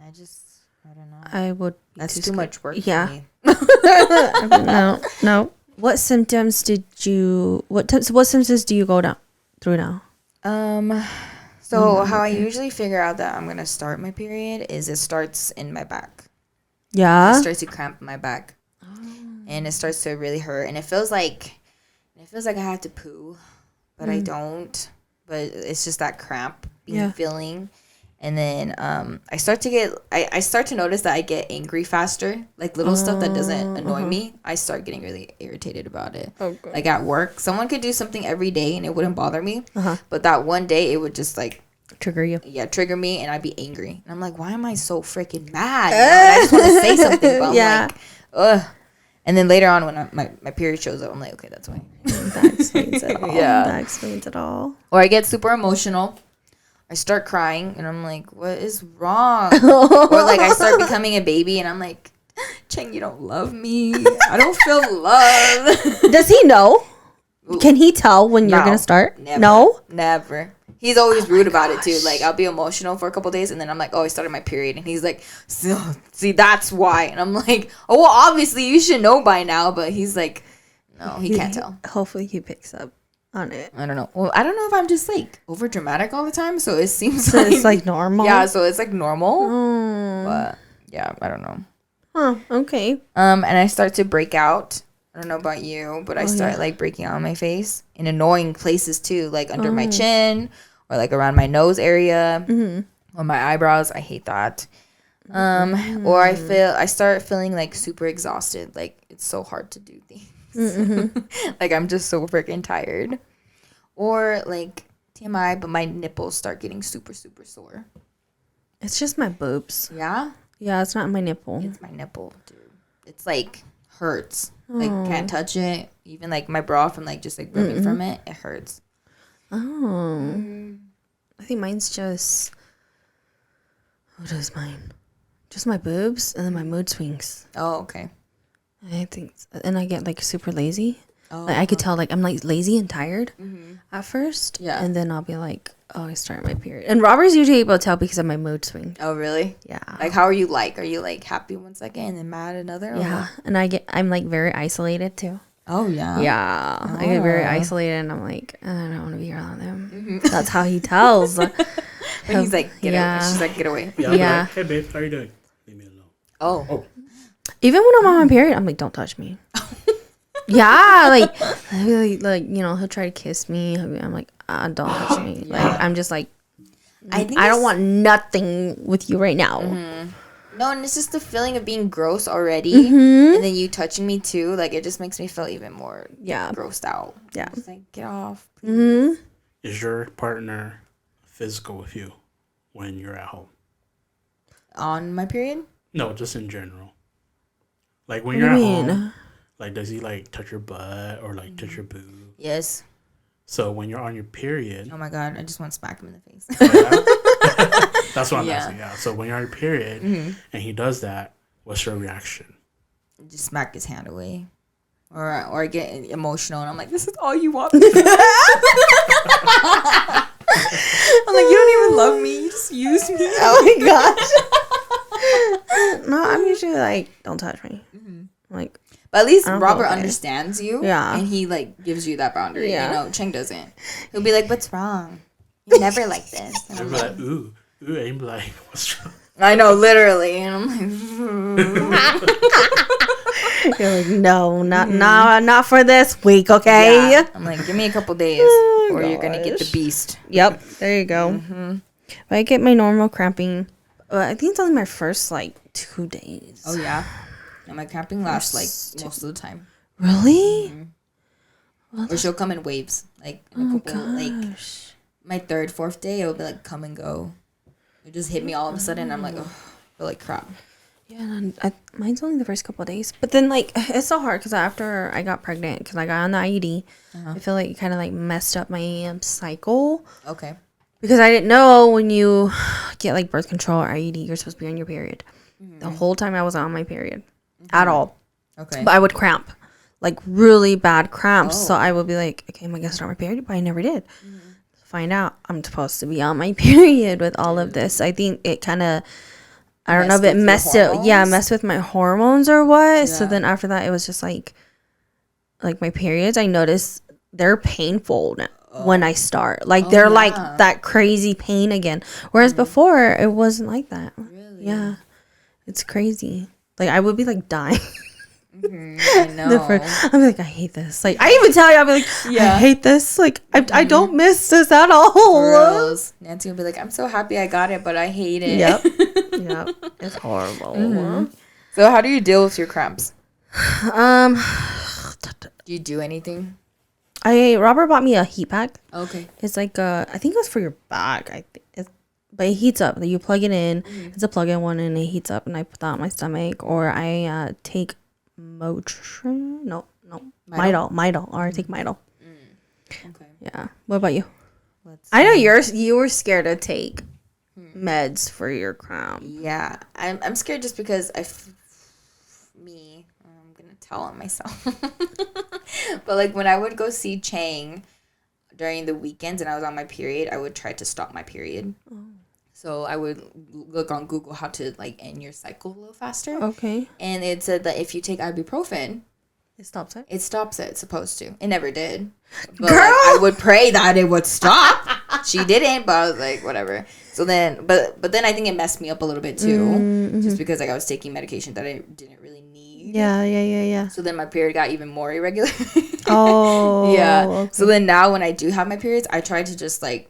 I don't know. I would. That's too much work. Yeah. For me. No. What symptoms did you? What symptoms do you go through now? So how I usually figure out that I'm gonna start my period is it starts in my back. Yeah. It starts to cramp in my back, and it starts to really hurt, and it feels like I have to poo, but I don't. But it's just that cramp feeling. And then I start to notice that I get angry faster. Like little stuff that doesn't annoy me, I start getting really irritated about it. Okay. Like at work, someone could do something every day and it wouldn't bother me. But that one day, it would just like trigger you. Yeah, trigger me, and I'd be angry. And I'm like, why am I so freaking mad? You know? I just want to say something, but I'm like, ugh. And then later on, when my period shows up, I'm like, okay, that's why. That explains it all. Yeah, that explains it all. Or I get super emotional. I start crying and I'm like, what is wrong? Or like I start becoming a baby and I'm like, Cheng, you don't love me. I don't feel love. Does he know? Can he tell when you're going to start? Never, no? Never. He's always rude about it too. Like I'll be emotional for a couple days and then I'm like, oh, I started my period. And he's like, see, that's why. And I'm like, oh, well, obviously you should know by now. But he's like, no, he can't tell. Hopefully he picks up on it. I don't know. Well, I don't know if I'm just like over dramatic all the time, so it seems so it's like normal. Yeah, so it's like normal. But yeah, I don't know. Huh, okay. And I start to break out. I don't know about you, but I start like breaking out on my face in annoying places too, like under my chin or like around my nose area or my eyebrows. I hate that. Or I start feeling like super exhausted. Like it's so hard to do things. Like I'm just so freaking tired. Or like TMI, but my nipples start getting super sore. It's just my boobs. Yeah it's not my nipple. It's my nipple, dude. It's like hurts. Like can't touch it. Even like my bra from like just like rubbing from it hurts. I think mine's just, what is mine? Just my boobs and then my mood swings. Oh, okay. I think, and I get like super lazy. Like I could tell, like I'm like lazy and tired. at first. Yeah. And then I'll be like, oh, I started my period. And Robert's usually able to tell because of my mood swing. Oh, really? Yeah. Like, how are you like? Are you like happy one second and then mad another? Yeah. And I'm like very isolated too. Oh, yeah. Yeah. Oh. I get very isolated and I'm like, I don't want to be around them. That's how he tells. But he's like, get away. She's like, get away. Yeah. Yeah. Like, hey, babe, how are you doing? Leave me alone. Oh. Even when I'm on my period, I'm like, don't touch me. Yeah, like he'll try to kiss me. I'm like, don't touch me. Yeah. Like, I'm just like, I think I don't want nothing with you right now. No, and it's just the feeling of being gross already, and then you touching me too. Like, it just makes me feel even more grossed out. Yeah. It's like, get off. Please. Is your partner physical with you when you're at home? On my period? No, just in general. Like when you're at home, like does he like touch your butt or like touch your boob? Yes. So when you're on your period, Oh my god, I just want to smack him in the face. that's what I'm asking. Yeah. So when you're on your period and he does that, what's your reaction? Just smack his hand away, or I get emotional and I'm like, this is all you want me to do? I'm like, you don't even love me, you just use me. Oh my gosh. No, I'm usually like, don't touch me. Like, but at least I'm Robert okay. understands you. Yeah. And he like gives you that boundary. Yeah. You know, Cheng doesn't. He'll be like, what's wrong? You're never like this. And I'd I'm be like, like, ooh, and he'd be like, what's wrong? I know, literally. And I'm like, you're like, no, not for this week, okay? yeah. I'm like, give me a couple days or you're going to get the beast. Yep, there you go. But I get my normal cramping. I think it's only my first like 2 days. Oh, yeah. And my cramping lasts like most of the time. Really? Or she'll come in waves. Like, in a couple, like, my third, fourth day, it'll be like, come and go. It just hit me all of a sudden. And I'm like, oh, I feel like crap. Yeah, and mine's only the first couple of days. But then, like, it's so hard because after I got pregnant, because I got on the IUD, I feel like it kind of, like, messed up my cycle. Okay. Because I didn't know when you get, like, birth control or IUD, you're supposed to be on your period. The whole time I wasn't on my period at all. Okay. But I would cramp. Like, really bad cramps. So I would be like, okay, am I going to start my period? But I never did. Find out I'm supposed to be on my period with all of this. I think it kind of... I don't know if it messed with my hormones or what. Yeah. So then after that, it was just like my periods, I noticed they're painful when I start. Like they're like that crazy pain again. Whereas before, it wasn't like that. Really? Yeah. It's crazy. Like I would be like dying. I know. I'd be like, I hate this. Like I even tell you, I'll be like, I hate this. Like I don't miss this at all. Girls. Nancy will be like, I'm so happy I got it, but I hate it. Yep. Yep. It's horrible. So how do you deal with your cramps? Do you do anything? Robert bought me a heat pack. Okay. It's like I think it was for your back. But it heats up. You plug it in. It's a plug-in one, and it heats up. And I put that on my stomach, or I take Motrin. No, Midol, or I take Midol. Okay. Yeah. What about you? I know you were scared to take meds for your cramp. Yeah, I'm scared just because I'm gonna tell on myself. But like when I would go see Chang during the weekends and I was on my period, I would try to stop my period. So I would look on Google how to like end your cycle a little faster. Okay. And it said that if you take ibuprofen, it stops it. It stops it. It's supposed to. It never did. But girl, like, I would pray that it would stop. She didn't, but I was like, whatever. So then, but then I think it messed me up a little bit too, just because like I was taking medication that I didn't really need. Yeah. So then my period got even more irregular. Oh. Yeah. Okay. So then now when I do have my periods, I try to just like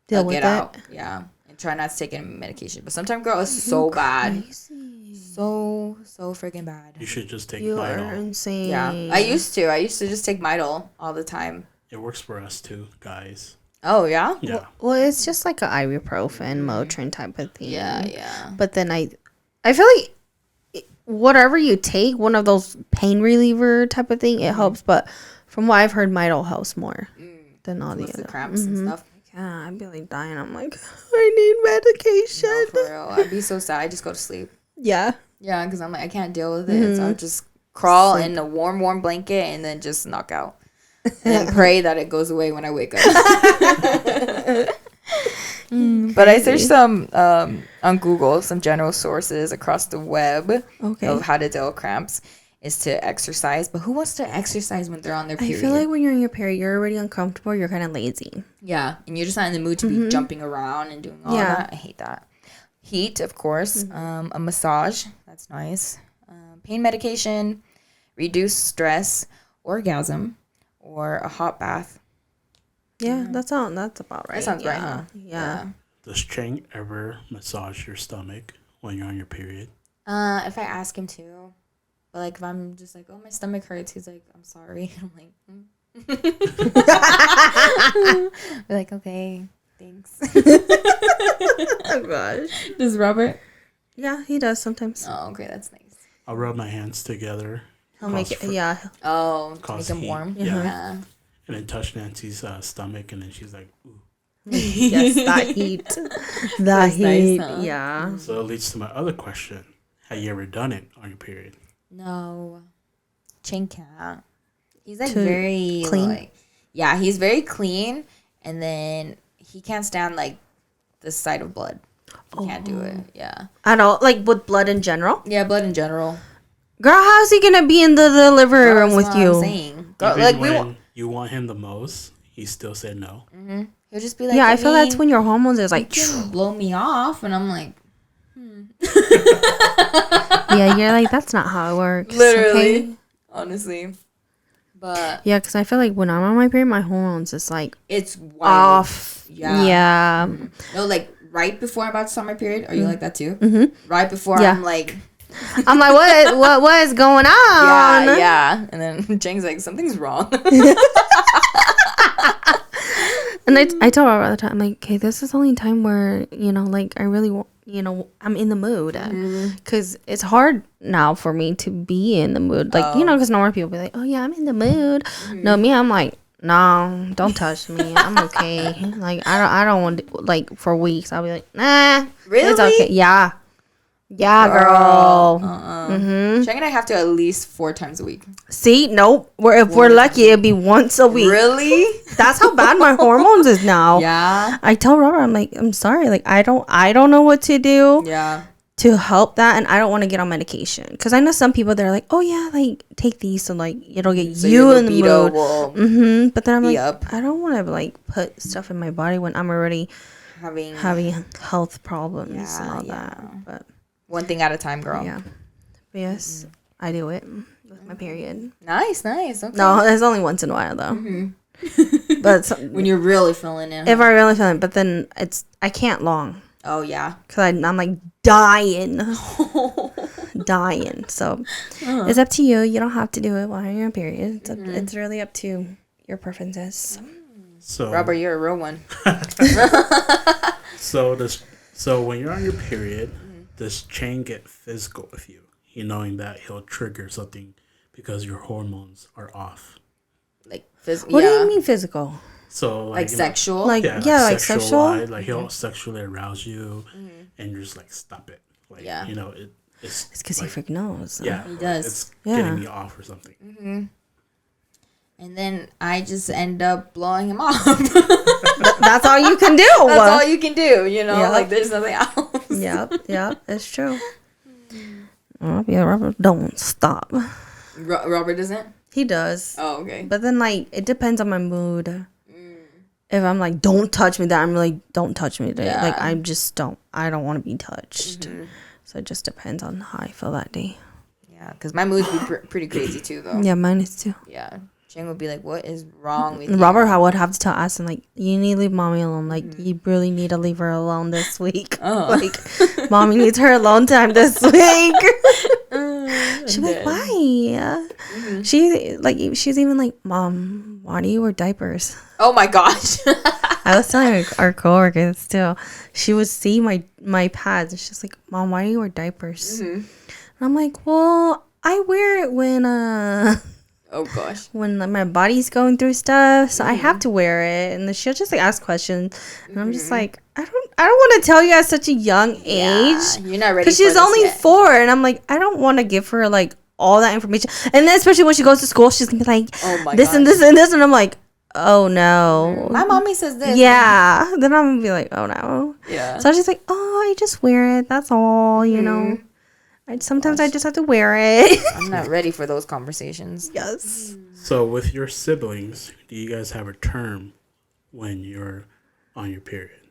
deal with it out. Yeah. And try not to take any medication. But sometimes, girl, it's so bad. So freaking bad. You should just take You Midol. are insane. Yeah. I used to just take Midol all the time. It works for us too, guys. Oh, yeah? Yeah. Well, it's just like an ibuprofen, Motrin type of thing. Yeah. But then I feel like whatever you take, one of those pain reliever type of thing, it helps. But from what I've heard, Midol helps more than all the other cramps and stuff. Yeah, I'd be like dying. I'm like, I need medication. No, for real. I'd be so sad. I just go to sleep. Yeah. Yeah, because I'm like, I can't deal with it. So I'll just crawl in a warm blanket and then just knock out. and pray that it goes away when I wake up. But I searched some on Google, some general sources across the web of how to deal with cramps is to exercise. But who wants to exercise when they're on their period? I feel like when you're in your period, you're already uncomfortable. You're kind of lazy. Yeah, and you're just not in the mood to be jumping around and doing all that. I hate that. Heat, of course. A massage. That's nice. Pain medication. Reduce stress. Orgasm. Or a hot bath. Yeah, that's about right. That sounds right, huh? Yeah. Does Chang ever massage your stomach when you're on your period? If I ask him to. But, like, if I'm just like, oh, my stomach hurts, he's like, I'm sorry. I'm like, We're like, okay, thanks. Oh, gosh. Does Robert? Yeah, he does sometimes. Oh, okay, that's nice. I'll rub my hands together. He'll make it, Oh, to make him warm? Yeah. And then touch Nancy's stomach, and then she's like, ooh. Yes, that heat. That heat, nice, huh? Yeah. So it leads to my other question. Have you ever done it on your period? No. Ching can't. He's like very clean. Like, yeah, he's very clean, and then he can't stand like the sight of blood. He can't do it. Yeah. I don't like with blood in general. Yeah, blood in general. Girl, how's he gonna be in the delivery room with you? I'm saying. Girl, like when you want him the most, he still said no. Mm-hmm. He'll just be like, yeah, I feel that's when your hormones is like, blow me off, and I'm like, yeah, you're like, that's not how it works. Literally, okay? Honestly. But yeah, because I feel like when I'm on my period, my hormones is like it's wild. Off. Yeah. Mm-hmm. No, like right before I'm about to start my period. Are you like that too? Mm-hmm. Right before I'm like what is going on? Yeah. And then Jang's like, something's wrong. And I told her all the time, I'm like, okay, this is the only time where, like, I really want, I'm in the mood. Because it's hard now for me to be in the mood. Like, because normal people be like, oh, yeah, I'm in the mood. Mm-hmm. No, me, I'm like, no, don't touch me. I'm okay. Like, I don't want to, like, for weeks, I'll be like, nah. Really? It's okay. Yeah. Yeah, girl. Mm-hmm. Chang and I have to at least 4 times a week. See, nope. If we're lucky, it'd be once a week. Really? That's how bad my hormones is now. Yeah. I tell Robert, I'm like, I'm sorry. Like, I don't know what to do. Yeah. To help that, and I don't want to get on medication because I know some people they're like, oh yeah, like take these so like it'll get so you in the mood. Mm-hmm. But then I'm like, I don't want to like put stuff in my body when I'm already having health problems and all that. But one thing at a time, girl. Yeah. But yes, I do it with my period. Nice. Okay. No, it's only once in a while though. Mm-hmm. But when you're really feeling it. If I really feel it, but then I can't long. Oh yeah. Because I'm like dying. So it's up to you. You don't have to do it while you're on your period. It's really up to your preferences. So Robert, you're a real one. So when you're on your period, does Chang get physical with you? You knowing that he'll trigger something because your hormones are off. Like physical. What do you mean physical? So like sexual? Like sexual? Like he'll sexually arouse you and you're just like, stop it. Like, it's because like, he freaking knows. Yeah. He does. It's getting me off or something. Mm-hmm. And then I just end up blowing him off. That's all you can do. That's all you can do, like there's nothing else. Yep, it's true. Robert don't stop. Robert doesn't? He does. Oh, okay. But then, like, it depends on my mood. If I'm like, don't touch me, then I'm like, don't touch me today. Yeah. Like, I don't want to be touched. Mm-hmm. So it just depends on how I feel that day. Yeah, because my mood would be pretty crazy too, though. Yeah, mine is too. Yeah. Chang would be like, what is wrong with you? Robert would have to tell Aston, like, you need to leave mommy alone. Like, you really need to leave her alone this week. Like, mommy needs her alone time this week. She's like, why? Mm-hmm. She's even like, Mom, why do you wear diapers? Oh my gosh. I was telling our coworkers too. She would see my pads and she's like, Mom, why do you wear diapers? Mm-hmm. And I'm like, well, I wear it when oh gosh. When my body's going through stuff, so I have to wear it. And then she'll just like ask questions, and I'm just like, I don't want to tell you at such a young age. You're not ready. Because she's only 4, and I'm like, I don't want to give her like all that information. And then especially when she goes to school, she's gonna be like, oh my this God. and this and this, and I'm like, oh no. My mommy says this. Yeah. Then I'm gonna be like, oh no. Yeah. So I was just like, oh, I just wear it. That's all, you know. Sometimes I just have to wear it. I'm not ready for those conversations. Yes. So with your siblings, do you guys have a term when you're on your period?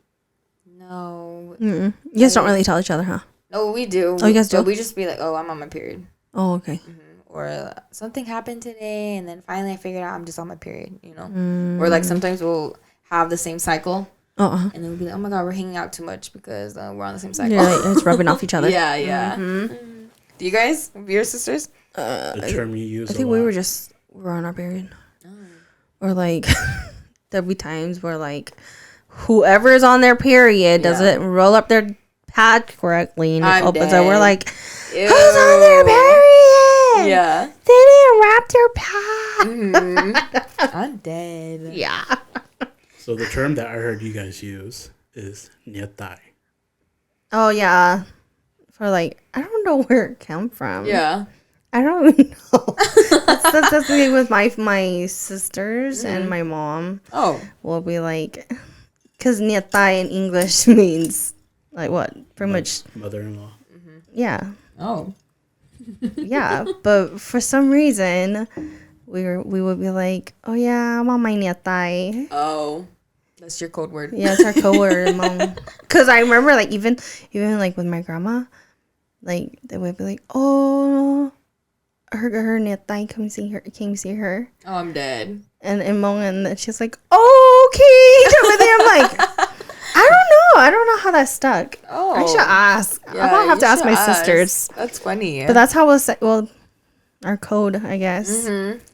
No. You guys don't really tell each other, huh? No, we do. Oh, you guys do? But we just be like, oh, I'm on my period. Oh, okay. Or something happened today, and then finally I figured out I'm just on my period, you know? Or like sometimes we'll have the same cycle, and then we'll be like, oh my God, we're hanging out too much because we're on the same cycle. Yeah, it's rubbing off each other. Yeah. Do you guys, your sisters? The term you use I think we were on our period. Or like, there'll be times where like, whoever's on their period doesn't roll up their pad correctly and it opens up. We're like, Ew. who's on their period? Yeah. They didn't wrap their pad. I'm dead. Yeah. So the term that I heard you guys use is nietai. Oh, yeah. For like, I don't know where it came from. Yeah. I don't even know. that's the thing with my sisters and my mom. Oh. Will be like, because nietai in English means like what? Pretty much Mother-in-law. Yeah. Oh. Yeah. But for some reason, we would be like, oh yeah, I'm on my nietai. Oh. That's your code word. Yeah, it's our code word, mom. Because I remember like even like with my grandma, like they would be like, oh, her nietai came see her. Oh, I'm dead. And mom, and then she's like, oh, okay. I'm like, I don't know how that stuck. Oh. I should ask. Yeah, I'm gonna have to you ask my should ask. sisters. That's funny. But that's how we'll say, well, our code, I guess.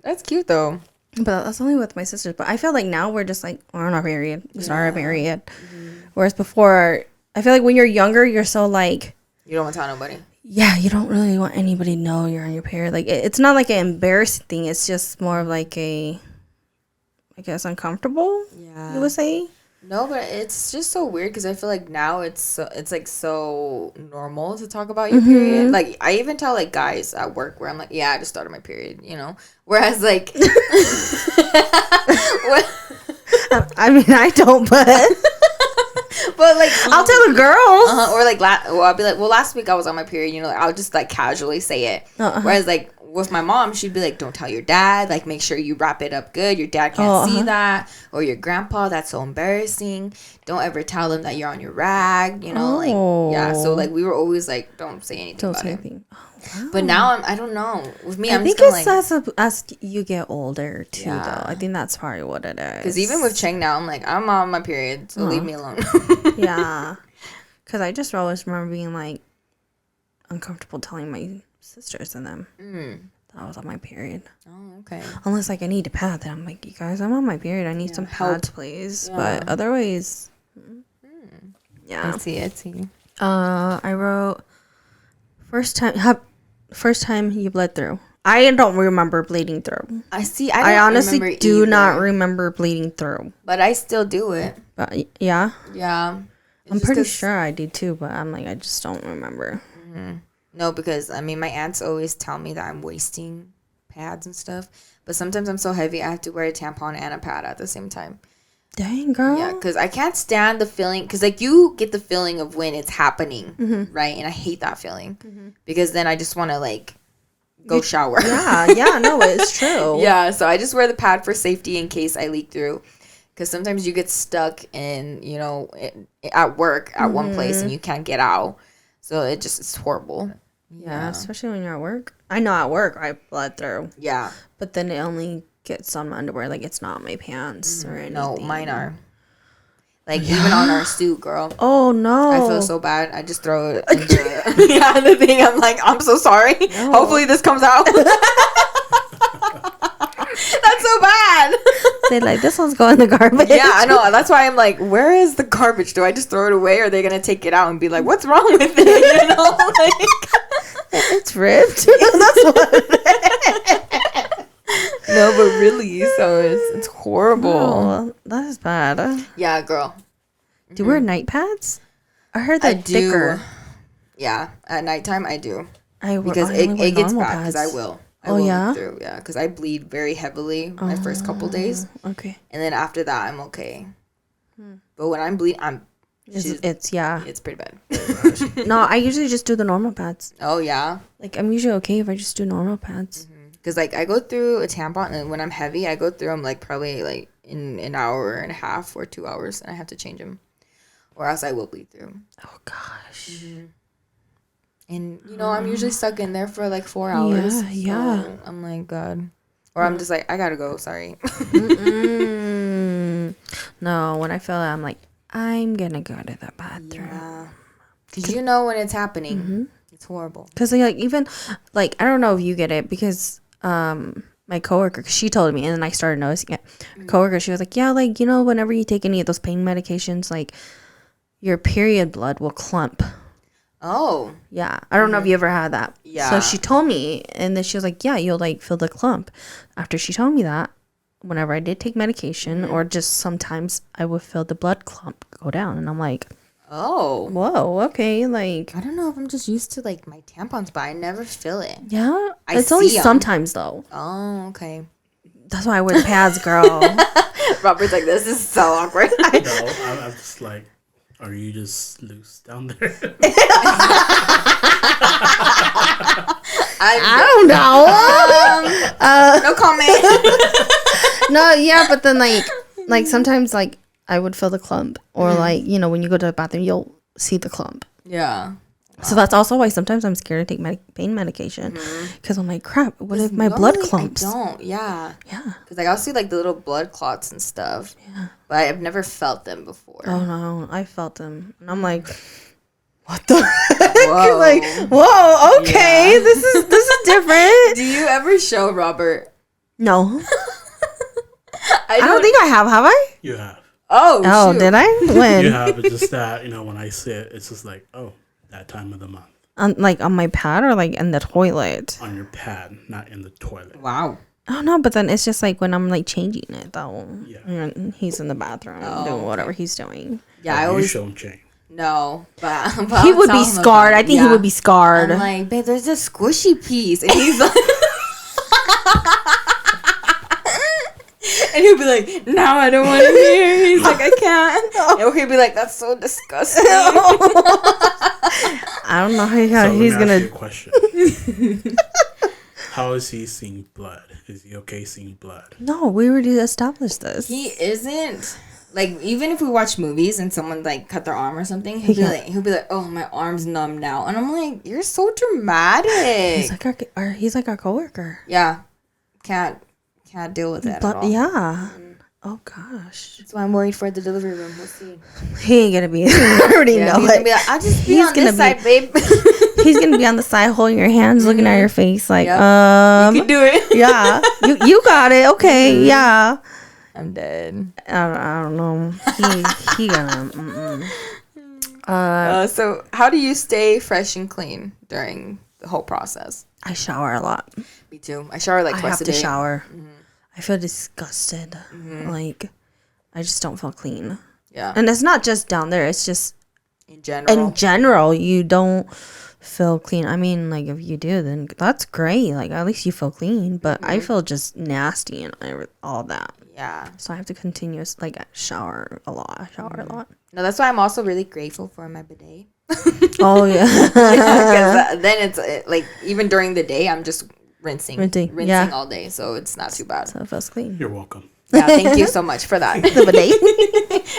That's cute though. But that's only with my sisters. But I feel like now we're just like, we're on our period. We start our period. Whereas before, I feel like when you're younger, you're so like, You don't want to tell nobody. yeah, you don't really want anybody to know you're on your period. Like, it's not like an embarrassing thing. It's just more of like a, I guess, uncomfortable, Yeah. you would say. No, but it's just so weird because I feel like now it's like so normal to talk about your period. Like I even tell like guys at work where I'm like, yeah, I just started my period, you know. Whereas like, I mean, I don't, but like I'll tell the girls. or like I'll be like, well, last week I was on my period, you know. Like, I'll just like casually say it. Whereas like with my mom, she'd be like, don't tell your dad. Like make sure you wrap it up good. Your dad can't see that. Or your grandpa, that's so embarrassing. Don't ever tell them that you're on your rag. You know, like yeah. So like we were always like, don't say anything about it. Wow. But now I don't know. With me, I'm think just it's like, as you get older too, Yeah. though. I think that's probably what it is. because even with Cheng now, I'm like, I'm on my period, so leave me alone. yeah, because I just always remember being like uncomfortable telling my sisters and them that I was on my period. Oh, okay. Unless like I need a pad, then I'm like, you guys, I'm on my period. I need some pads, please. Yeah. But otherwise, yeah. I see. I wrote first time you bled through. I don't remember bleeding through. I see. I honestly remember do not either, remember bleeding through. but I still do it. But yeah, Yeah. I'm pretty sure I did too. But I'm like, I just don't remember. No, because I mean, my aunts always tell me that I'm wasting pads and stuff. But sometimes I'm so heavy, I have to wear a tampon and a pad at the same time. Dang, girl. Yeah, because I can't stand the feeling. Because like you get the feeling of when it's happening, right? And I hate that feeling because then I just want to like go shower. Yeah, no, it's true. Yeah, so I just wear the pad for safety in case I leak through. Because sometimes you get stuck in, you know, at work at one place and you can't get out. So it's horrible. Yeah, especially when you're at work. I know at work I bled through. Yeah. But then it only gets on my underwear. Like, it's not my pants or anything. No, mine are. Like, even on our suit, girl. Oh, no. I feel so bad. I just throw it into the thing. I'm like, I'm so sorry. No. Hopefully this comes out. That's so bad. They're like, this one's going in the garbage. Yeah, I know. That's why I'm like, where is the garbage? Do I just throw it away? Or are they going to take it out and be like, what's wrong with it? You know? Like, it's ripped. That's what. No, but really, so it's horrible. Oh, that is bad. Yeah, girl. Do you wear night pads? I heard that thicker. Yeah, at nighttime I do. Because it gets bad because I will. I will yeah? leak through, yeah. Because I bleed very heavily my first couple days. Okay. And then after that, I'm okay. But when I'm bleeding, it's pretty bad. No, I usually just do the normal pads. Oh, yeah? Like, I'm usually okay if I just do normal pads. Because, like, I go through a tampon, and when I'm heavy, I go through them, like, probably, like, in an hour and a half or 2 hours, and I have to change them. Or else I will bleed through. Oh, gosh. And, you know, I'm usually stuck in there for, like, 4 hours. Yeah. So I'm like, God. Or I'm just like, I gotta go, sorry. No, when I feel that, I'm like, I'm gonna go to the bathroom. Yeah. Because you know when it's happening. It's horrible. Because, like, even, like, I don't know if you get it because my coworker, cause she told me, and then I started noticing it. My coworker, she was like, yeah, like, you know, whenever you take any of those pain medications, like, your period blood will clump. Oh. Yeah. I don't know if you ever had that. Yeah. So she told me, and then she was like, yeah, you'll, like, feel the clump. After she told me that, whenever I did take medication, or just sometimes I would feel the blood clump go down, and I'm like, oh. whoa, okay, like. I don't know if I'm just used to, like, my tampons, but I never feel it. Yeah? It's only sometimes, though. Oh, okay. That's why I wear the pads, girl. Robert's like, this is so awkward. No, I'm just like, are you just loose down there? I don't know. No comment. No, yeah, but then like sometimes like I would feel the clump, or like, you know, when you go to the bathroom, you'll see the clump. Yeah. So that's also why sometimes I'm scared to take pain medication, because I'm like, crap, what if my blood clumps? I don't, yeah. Yeah. Because, like, I'll see, like, the little blood clots and stuff. Yeah. But I've never felt them before. Oh, no, I felt them. And I'm like, what the heck? Whoa. Like, whoa, okay, Yeah. this is different. Do you ever show Robert? No. I don't think I have I? You have. Oh, shoot. Did I? When? You have. It's just that, you know, when I see it, it's just like, oh, that time of the month. Like on my pad or like in the toilet? On your pad, not in the toilet. Wow. Oh no, but then it's just like when I'm like changing it though. Yeah. And he's in the bathroom doing whatever he's doing. Yeah, Oh, I always... You show him change. No, but he would be scarred. I think he would be scarred. I'm like, babe, there's a squishy piece. And he's like... And he'll be like, no, I don't want to hear. He's like, I can't. And he'll be like, that's so disgusting. I don't know how he's let me gonna. ask you a question. How is he seeing blood? Is he okay seeing blood? No, we already established this. He isn't. Like, even if we watch movies and someone like cut their arm or something, he'll be like, oh, my arm's numb now. And I'm like, you're so dramatic. He's like our coworker. Yeah, can't deal with that at all. Yeah. Oh gosh. That's why I'm worried for the delivery room. We'll see. He ain't gonna be. I already know he's it. Gonna be like, I'll just be on this side, babe. He's gonna be on the side, holding your hands, looking at your face, like, you can do it. Yeah, you got it. Okay, yeah. I'm dead. I don't know. He gonna. So how do you stay fresh and clean during the whole process? I shower a lot. Me too. I shower like twice a day. I have to shower. I feel disgusted. Like, I just don't feel clean. Yeah. And it's not just down there. It's just in general. In general, you don't feel clean. I mean, like, if you do, then that's great. Like, at least you feel clean. But I feel just nasty and all that. Yeah. So I have to shower a lot. I shower a lot. No, that's why I'm also really grateful for my bidet. Oh, yeah. Because then it's like, even during the day, I'm just rinsing all day. So it's not too bad. So it feels clean. You're welcome. Yeah, thank you so much for that. The bidet.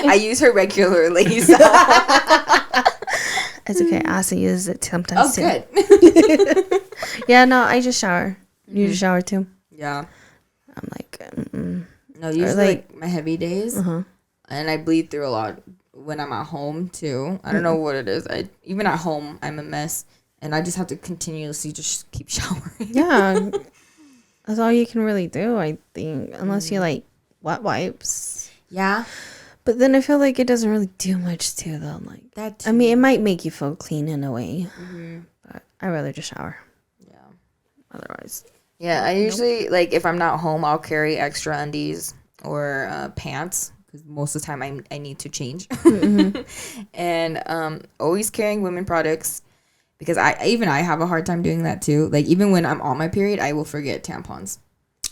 I use her regularly. So. It's okay. I also use it sometimes too. Good. Yeah, no, I just shower. You just shower too? Yeah. I'm like, no, usually like my heavy days, and I bleed through a lot when I'm at home too. I don't know what it is. Even at home, I'm a mess, and I just have to continuously just keep showering. Yeah, that's all you can really do, I think, unless you like wet wipes. Yeah, but then I feel like it doesn't really do much too, though. Like that. I mean, it might make you feel clean in a way, but I rather just shower. Yeah. Otherwise. Yeah, I usually like if I'm not home, I'll carry extra undies or pants because most of the time I need to change. And always carrying women products, because I have a hard time doing that too. Like even when I'm on my period, I will forget tampons.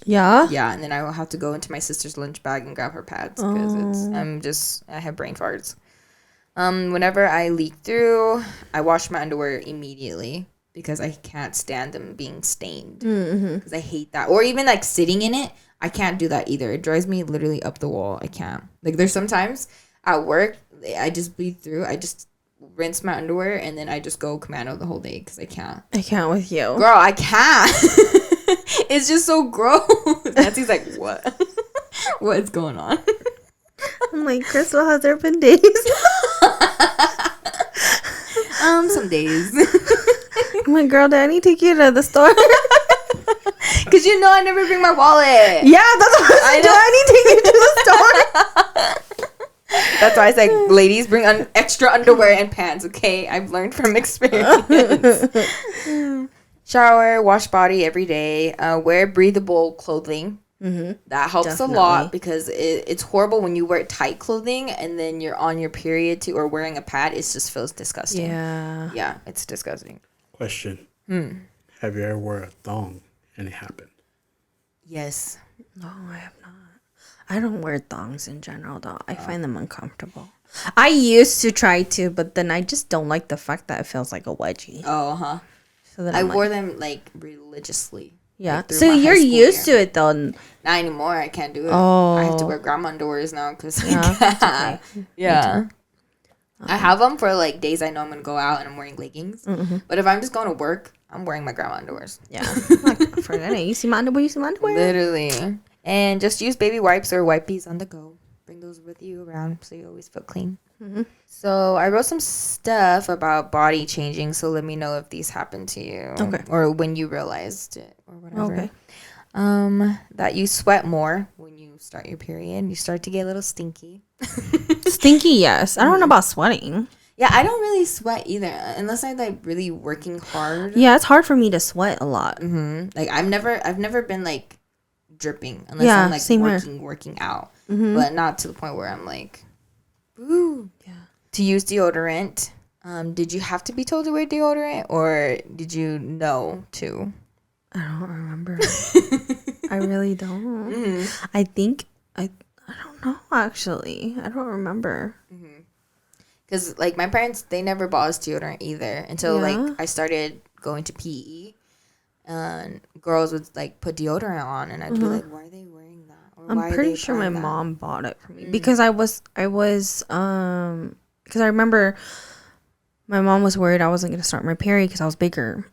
Yeah. Yeah, and then I will have to go into my sister's lunch bag and grab her pads because I have brain farts. Whenever I leak through, I wash my underwear immediately because I can't stand them being stained. Because I hate that. Or even like sitting in it, I can't do that either. It drives me literally up the wall. I can't. Like there's sometimes at work, I just bleed through. I just rinse my underwear and then I just go commando the whole day because I can't. I can't with you. Girl, I can't. It's just so gross. Nancy's like, what? What's going on? I'm like, Krystal, has there been days? Some days. I'm like, girl, did I need to take you to the store? Because you know I never bring my wallet. Yeah, that's what I do. I need to take you to the store. That's why I say, ladies, bring extra underwear and pants, okay? I've learned from experience. Shower, wash body every day. Wear breathable clothing. That helps a lot because it's horrible when you wear tight clothing and then you're on your period too or wearing a pad. It just feels disgusting. Yeah, it's disgusting. Question. Have you ever wore a thong and it happened? Yes. No, I have not. I don't wear thongs in general though. I find them uncomfortable. I used to try to, but then I just don't like the fact that it feels like a wedgie. So then I wore them like religiously. Yeah. Like, so you're used to it though. Not anymore. I can't do it. I have to wear grandma underwears now because I have them for like days I know I'm gonna go out and I'm wearing leggings. But if I'm just going to work, I'm wearing my grandma underwears. Yeah. Like, for that, you see my underwear. You see my underwear. Literally. And just use baby wipes or wipes on the go. Bring those with you around so you always feel clean. So I wrote some stuff about body changing. So let me know if these happen to you. Okay. Or when you realized it or whatever. Okay. That you sweat more when you start your period. You start to get a little stinky. Stinky, yes. I don't know about sweating. Yeah, I don't really sweat either unless I'm like really working hard. Yeah, it's hard for me to sweat a lot. Like I've never been like dripping unless I'm like working out, but not to the point where I'm like, ooh. Yeah. To use deodorant, did you have to be told to wear deodorant or did you know to? I don't remember. I really don't. I think I don't know actually. I don't remember. Because like my parents, they never bought us deodorant either until like I started going to PE, and girls would like put deodorant on, and I'd be like, why are they wearing that? Or I'm pretty sure my mom bought it for me because I was because I remember my mom was worried I wasn't gonna start my period because I was bigger.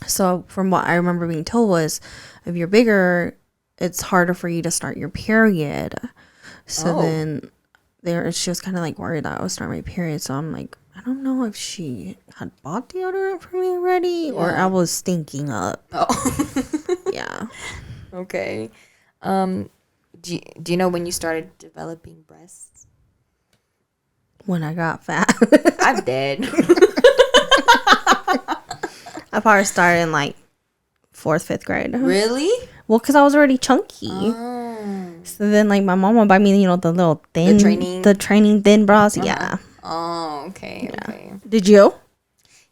So from what I remember being told was, if you're bigger, it's harder for you to start your period. So then she was kind of like worried that I would start my period. So I'm like, I don't know if she had bought deodorant for me already or I was stinking up. Yeah. Okay. Do you know when you started developing breasts? When I got fat. I'm dead. I probably started in like 4th, 5th grade. Really? Well, because I was already chunky. So then, like, my mom would buy me, the little thin, the training thin bras. Yeah. Oh, okay. Yeah. Okay. Did you?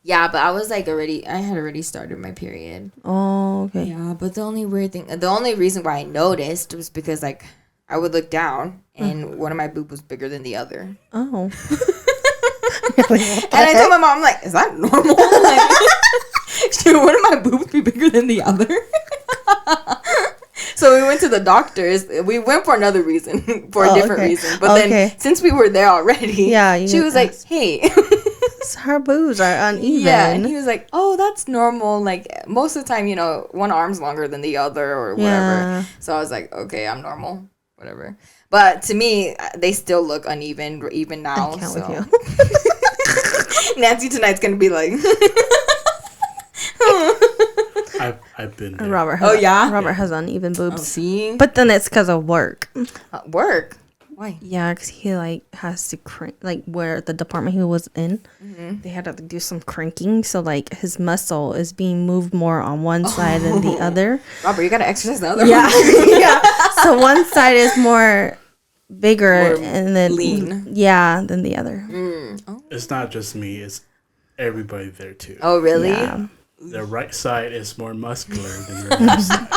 Yeah, but I was like I had already started my period. Oh, okay. Yeah, but the only reason why I noticed was because like I would look down and one of my boobs was bigger than the other. Oh. And I told my mom, I'm like, is that normal? Like, should one of my boobs be bigger than the other? So we went to the doctors. We went for another reason, for a different reason. But then since we were there already, she was like, hey. Her boobs are uneven. Yeah, and he was like, oh, that's normal. Like, most of the time, one arm's longer than the other or whatever. Yeah. So I was like, okay, I'm normal. Whatever. But to me, they still look uneven even now. I can't with you. Nancy tonight's going to be like... I've been there. Robert has uneven boobs. Oh, see? But then it's because of work. Work? Why? Yeah, because he like has to where the department he was in, they had to do some cranking. So like his muscle is being moved more on one side than the other. Robert, you got to exercise the other one. Yeah. So one side is more bigger and then lean. Yeah, than the other. It's not just me. It's everybody there too. Oh, really? Yeah. The right side is more muscular than the left side.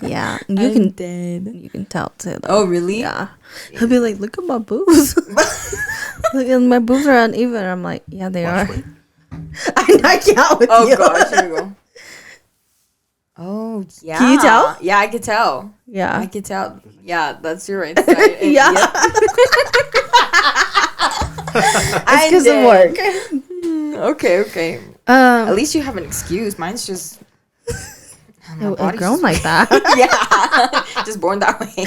Yeah, I'm dead. You can tell too. Though. Oh, really? Yeah. He'll be like, "Look at my boobs. Look, at my boobs are uneven." I'm like, "Yeah, they are." Weight. I knock you out with Oh you. gosh, here we go. Oh yeah. Can you tell? Yeah, I could tell. Yeah. I could tell. Yeah, that's your right side. Yeah. Yep. It's because of work. Okay. At least you have an excuse. Mine's just. It grown like that. Yeah, just born that way.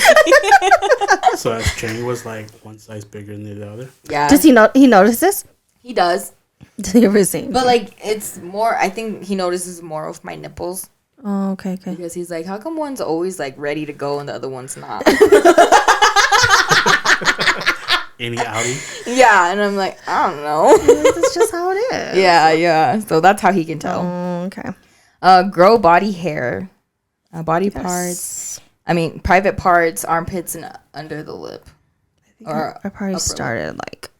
So as Jenny was like one size bigger than the other. Yeah. Does he know? He notices? He does. Does he ever see? But like, it's more. I think he notices more of my nipples Oh, okay. because he's like, "How come one's always like ready to go and the other one's not?" Any outie? Yeah, and I'm like, I don't know. That's just how it is. Yeah. So that's how he can tell. Oh, okay. Grow body hair, body parts. I mean, private parts, armpits, and under the lip. Or I probably upper started like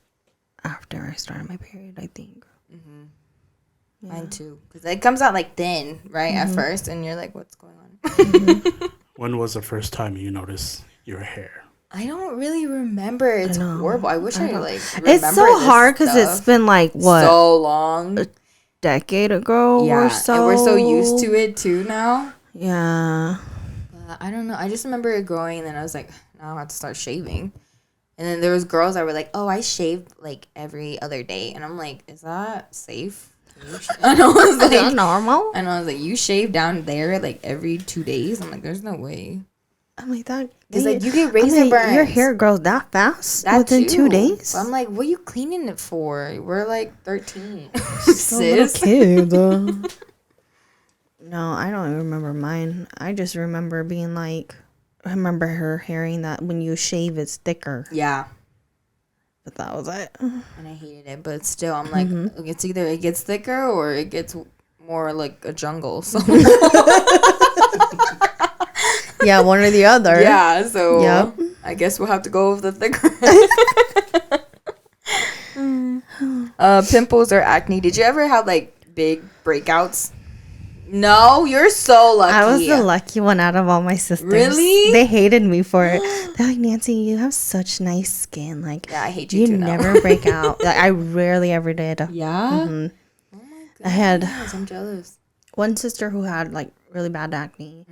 after I started my period, I think. Mine too, because it comes out like thin, right, at first, and you're like, "What's going on?" When was the first time you noticed your hair? I don't really remember. It's horrible. I wish I like. It's so hard because it's been like what so long, a decade ago yeah, or so. and we're so used to it too now. Yeah. I don't know. I just remember it growing, and then I was like, now I have to start shaving. And then there was girls that were like, "Oh, I shave like every other day," and I'm like, "Is that safe?" And I was Is that like, normal? and I was like, "You shave down there like every 2 days?" I'm like, "There's no way." I'm like that. It's like you get razor burns. Your hair grows that fast That within too. 2 days. So I'm like, what are you cleaning it for? We're like 13. Still a little Sis. kid. No, I don't even remember mine. I just remember being like, I remember her hearing that when you shave, it's thicker. Yeah. But that was it. And I hated it. But still, I'm like, it's either it gets thicker or it gets more like a jungle. So Yeah, one or the other. yeah, so Yep. I guess we'll have to go with the thicker. Pimples or acne. Did you ever have like big breakouts? No, you're so lucky. I was the lucky one out of all my sisters. Really? They hated me for it. They're like, "Nancy, you have such nice skin. Like, Yeah, I hate you you too now. never break out." Like, I rarely ever did. Yeah. Mhm. Oh my goodness, I had I'm jealous. one sister who had like really bad acne,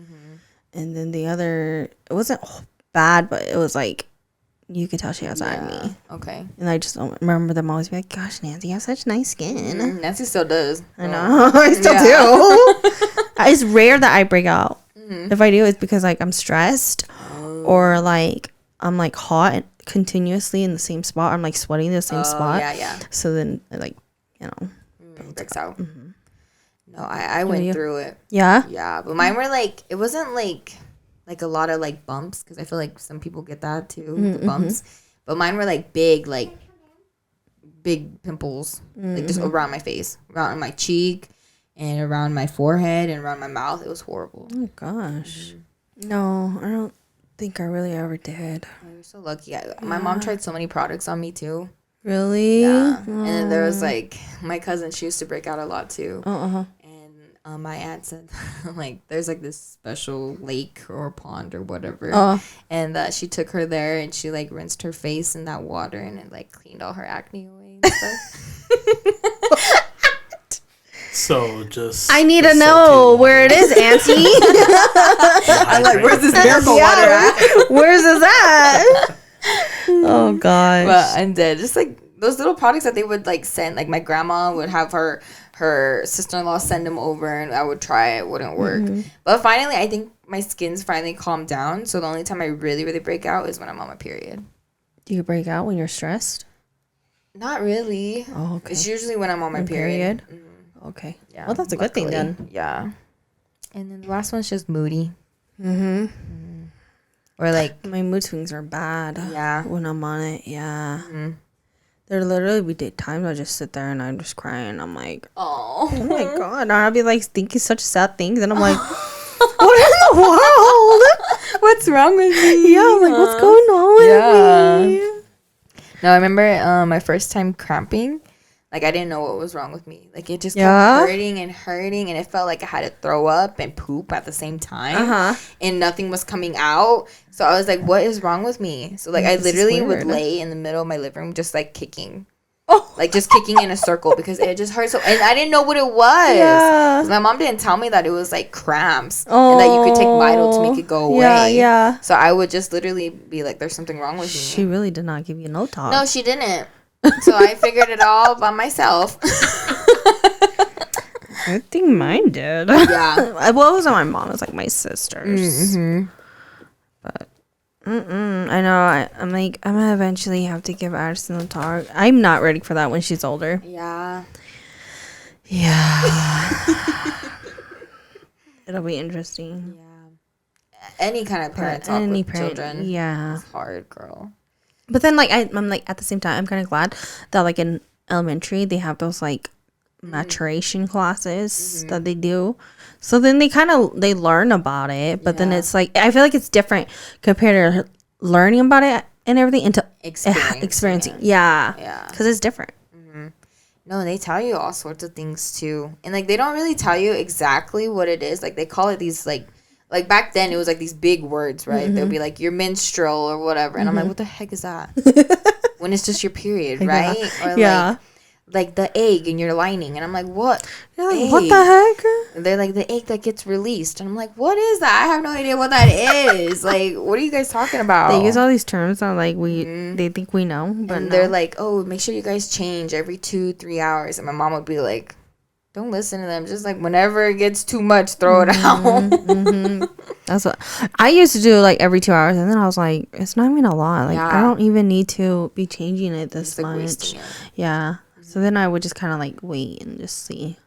and then the other, it wasn't bad, but it was like you could tell she has acne. Okay. And I just don't remember them always be like, "Gosh, Nancy, you have such nice skin." Nancy still does. I know. I still do. It's rare that I break out. If I do, it's because like I'm stressed or like I'm like hot continuously in the same spot. I'm like sweating in the same spot. Yeah. So then like, you know. Breaks out. No, I went through it. Yeah. Yeah, but mine were like, it wasn't like a lot of like bumps, because I feel like some people get that too, the bumps. But mine were like big pimples, like just around my face, around my cheek, and around my forehead, and around my mouth. It was horrible. Oh gosh. No, I don't think I really ever did. Oh, you're so lucky. My mom tried so many products on me too. Really? Yeah. And then there was like my cousin, she used to break out a lot too. Uh-huh. And my aunt said like there's like this special lake or pond or whatever. And she took her there and she like rinsed her face in that water and it like cleaned all her acne away and stuff. So just I need to know where it is, Auntie. I'm like, where's this miracle water at? Where's this at? Oh gosh. But and just like those little products that they would like send, like my grandma would have her sister-in-law send them over, and I would try it, wouldn't work. But finally, I think my skin's finally calmed down. So the only time I really, really break out is when I'm on my period. Do you break out when you're stressed? Not really. Oh, okay. It's usually when I'm on my period. Okay. Yeah. Well, that's a good thing then. Yeah. And then the last one's just moody. Or like My mood swings are bad. Yeah. When I'm on it, yeah. There literally be times I just sit there and I'm just crying. I'm like, oh my god. And I'll be like thinking such sad things, and I'm like, what in the world? what's wrong with me? Yeah, I'm like, what's going on with me? No, I remember my first time cramping. Like, I didn't know what was wrong with me. Like, it just kept hurting, and it felt like I had to throw up and poop at the same time. And nothing was coming out. So I was like, what is wrong with me? So, like, I literally would lay in the middle of my living room just, like, kicking. Like, just kicking in a circle because it just hurt so. And I didn't know what it was. Because my mom didn't tell me that it was, like, cramps. And that you could take Midol to make it go away. Yeah. So I would just literally be like, there's something wrong with me. She really did not give you no talk. No, she didn't. So I figured it all by myself. I think mine did. Yeah. Well, it wasn't my mom. It was like my sisters. But I know. I'm like, I'm gonna eventually have to give Addison a talk. I'm not ready for that when she's older. Yeah. It'll be interesting. Yeah. Any kind of parent talk with children. Yeah. It's hard, girl. But then, like, I'm like, at the same time, I'm kind of glad that, like, in elementary, they have those, like, maturation classes that they do. So then they learn about it. But then it's, like, I feel like it's different compared to learning about it and everything into experiencing. Yeah. Because it's different. No, they tell you all sorts of things, too. And, like, they don't really tell you exactly what it is. Like, they call it these, like back then, it was like these big words, right? They'll be like, your menstrual or whatever. And I'm like, what the heck is that? When it's just your period, right? Or like the egg in your lining. And I'm like, what? Like, what the heck? And they're like, the egg that gets released. And I'm like, what is that? I have no idea what that is. Like, what are you guys talking about? They use all these terms that, like, they think we know. But they're like, oh, make sure you guys change every 2-3 hours. And my mom would be like, don't listen to them. Just, like, whenever it gets too much, throw it out. That's what I used to do, like, every 2 hours. And then I was like, it's not even a lot. Like, I don't even need to be changing it this much. Yeah. So then I would just kind of, like, wait and just see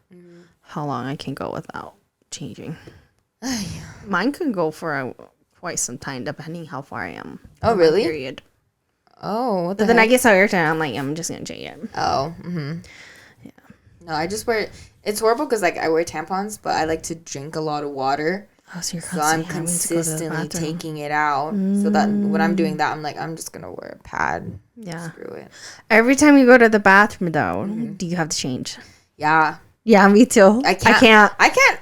how long I can go without changing. Mine could go for quite some time, depending how far I am. Oh, really? Period. Oh, what But the heck? then I get so irritated. I'm like, I'm just going to change it. Oh, yeah. No, I just wear... It's horrible because, like, I wear tampons, but I like to drink a lot of water. Oh, so I'm consistently taking it out. So that when I'm doing that, I'm like, I'm just going to wear a pad. Yeah. Screw it. Every time you go to the bathroom, though, do you have to change? Yeah. Yeah, me too. I can't.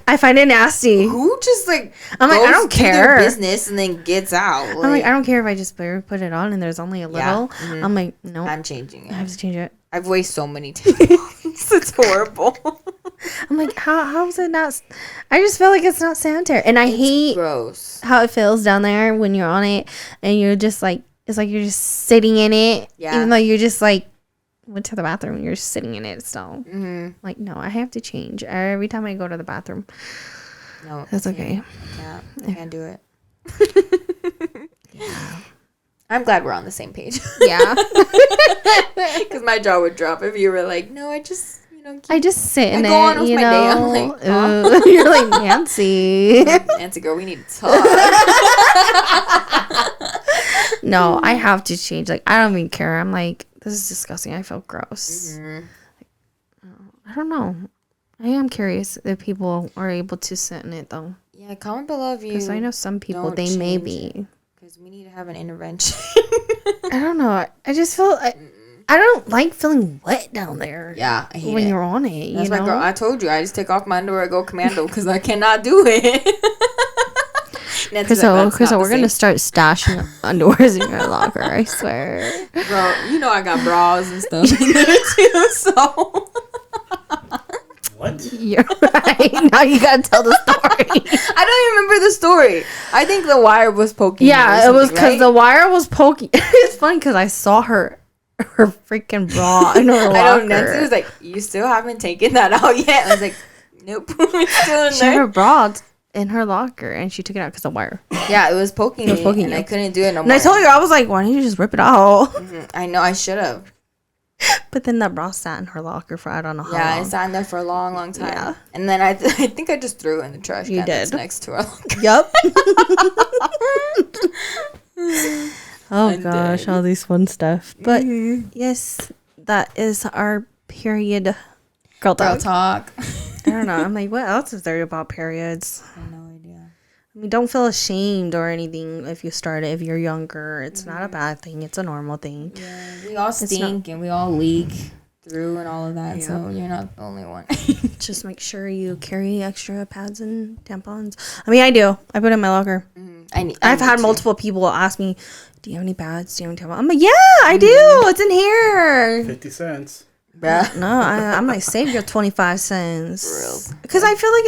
I find it nasty. Who just, like, I'm like, I don't care. Their business and then gets out. I'm like, I don't care if I just barely put it on and there's only a little. I'm like, no. I'm changing it. I have to change it. I've wasted so many tampons. It's horrible. I'm like, how is it not? I just feel like it's not sanitary, and I hate gross how it feels down there when you're on it, and you're just like, it's like you're just sitting in it, even though you're just like went to the bathroom, and you're just sitting in it still. Like, no, I have to change every time I go to the bathroom. No, that's okay. Yeah, I can't do it. Yeah. I'm glad we're on the same page. Yeah. Because my jaw would drop if you were like, no, I just, I just sit in it, go on with my day. I'm like, huh? You're like, Nancy. Nancy, girl, we need to talk. No, I have to change. Like, I don't even care. I'm like, this is disgusting. I feel gross. I don't know. I am curious if people are able to sit in it, though. Yeah, comment below if you. Because I know some people, they may be. Because we need to have an intervention. I don't know. I just feel I don't like feeling wet down there. Yeah, I hate when you're on it. That's why, girl, I told you I just take off my underwear and go commando because I cannot do it. Krystal, we're gonna start stashing underwears in your locker. I swear. Girl, you know I got bras and stuff in there too. So. What? You're right. Now you gotta tell the story. I don't even remember the story. I think the wire was poking. Yeah, it was because the wire was poking. It's funny because I saw her freaking bra in her locker. I know. Nancy was like, "You still haven't taken that out yet?" I was like, "Nope, it's still in she there." She had her bra in her locker and she took it out because of the wire. Yeah, it was poking. And I couldn't do it no more. And I told her, I was like, "Why didn't you just rip it out?" I know, I should have. But then that bra sat in her locker for I don't know how long. Yeah, it sat in there for a long, long time. Yeah. And then I think I just threw it in the trash can that's next to her locker. Yep. Oh gosh, all these fun stuff. But yes, that is our period girl talk. I don't know. I'm like, what else is there about periods? I have no idea. I mean, don't feel ashamed or anything if you start it. If you're younger, it's not a bad thing. It's a normal thing. Yeah, we all stink and we all leak. through and all of that. Yep. So you're not the only one. Just make sure you carry extra pads and tampons. I mean, I do. I put it in my locker. I've had multiple people ask me, do you have any pads? Do you have any tampons? I'm like, yeah, I do. It's in here. 50 cents. Bruh. No, I'm like, save your 25 cents. Because I feel like,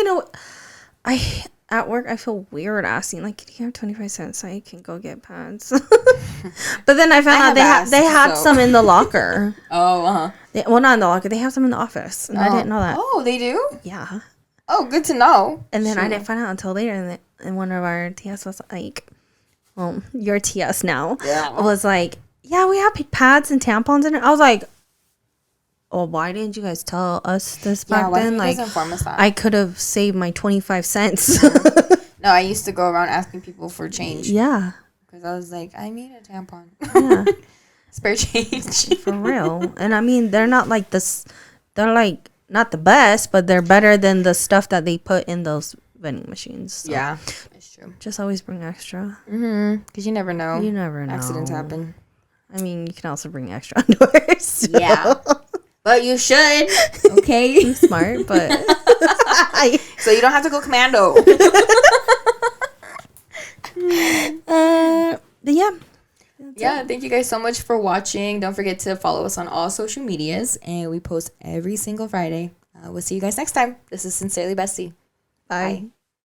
at work, I feel weird asking, like, can you have 25 cents so I can go get pads? But then I found out they had some in the locker. Oh, well, not in the locker. They have some in the office. And I didn't know that. Oh, they do? Yeah. Oh, good to know. And then I didn't find out until later. And one of our TS was like, well, your TS now, was like, yeah, we have pads and tampons in it. I was like, well, why didn't you guys tell us this back then? Like, inform us that? I could have saved my 25 cents. No, I used to go around asking people for change. Yeah. Because I was like, I need a tampon. Yeah. Spare change. For real. And I mean, they're not like this. They're like not the best, but they're better than the stuff that they put in those vending machines. So. Yeah, that's true. Just always bring extra. Because you never know. You never know. Accidents happen. I mean, you can also bring extra underwear. So. Yeah. But you should. Okay. I'm smart, but. So you don't have to go commando. Yeah. Yeah, thank you guys so much for watching. Don't forget to follow us on all social medias, and we post every single Friday. We'll see you guys next time. This is Sincerely Bestie. Bye.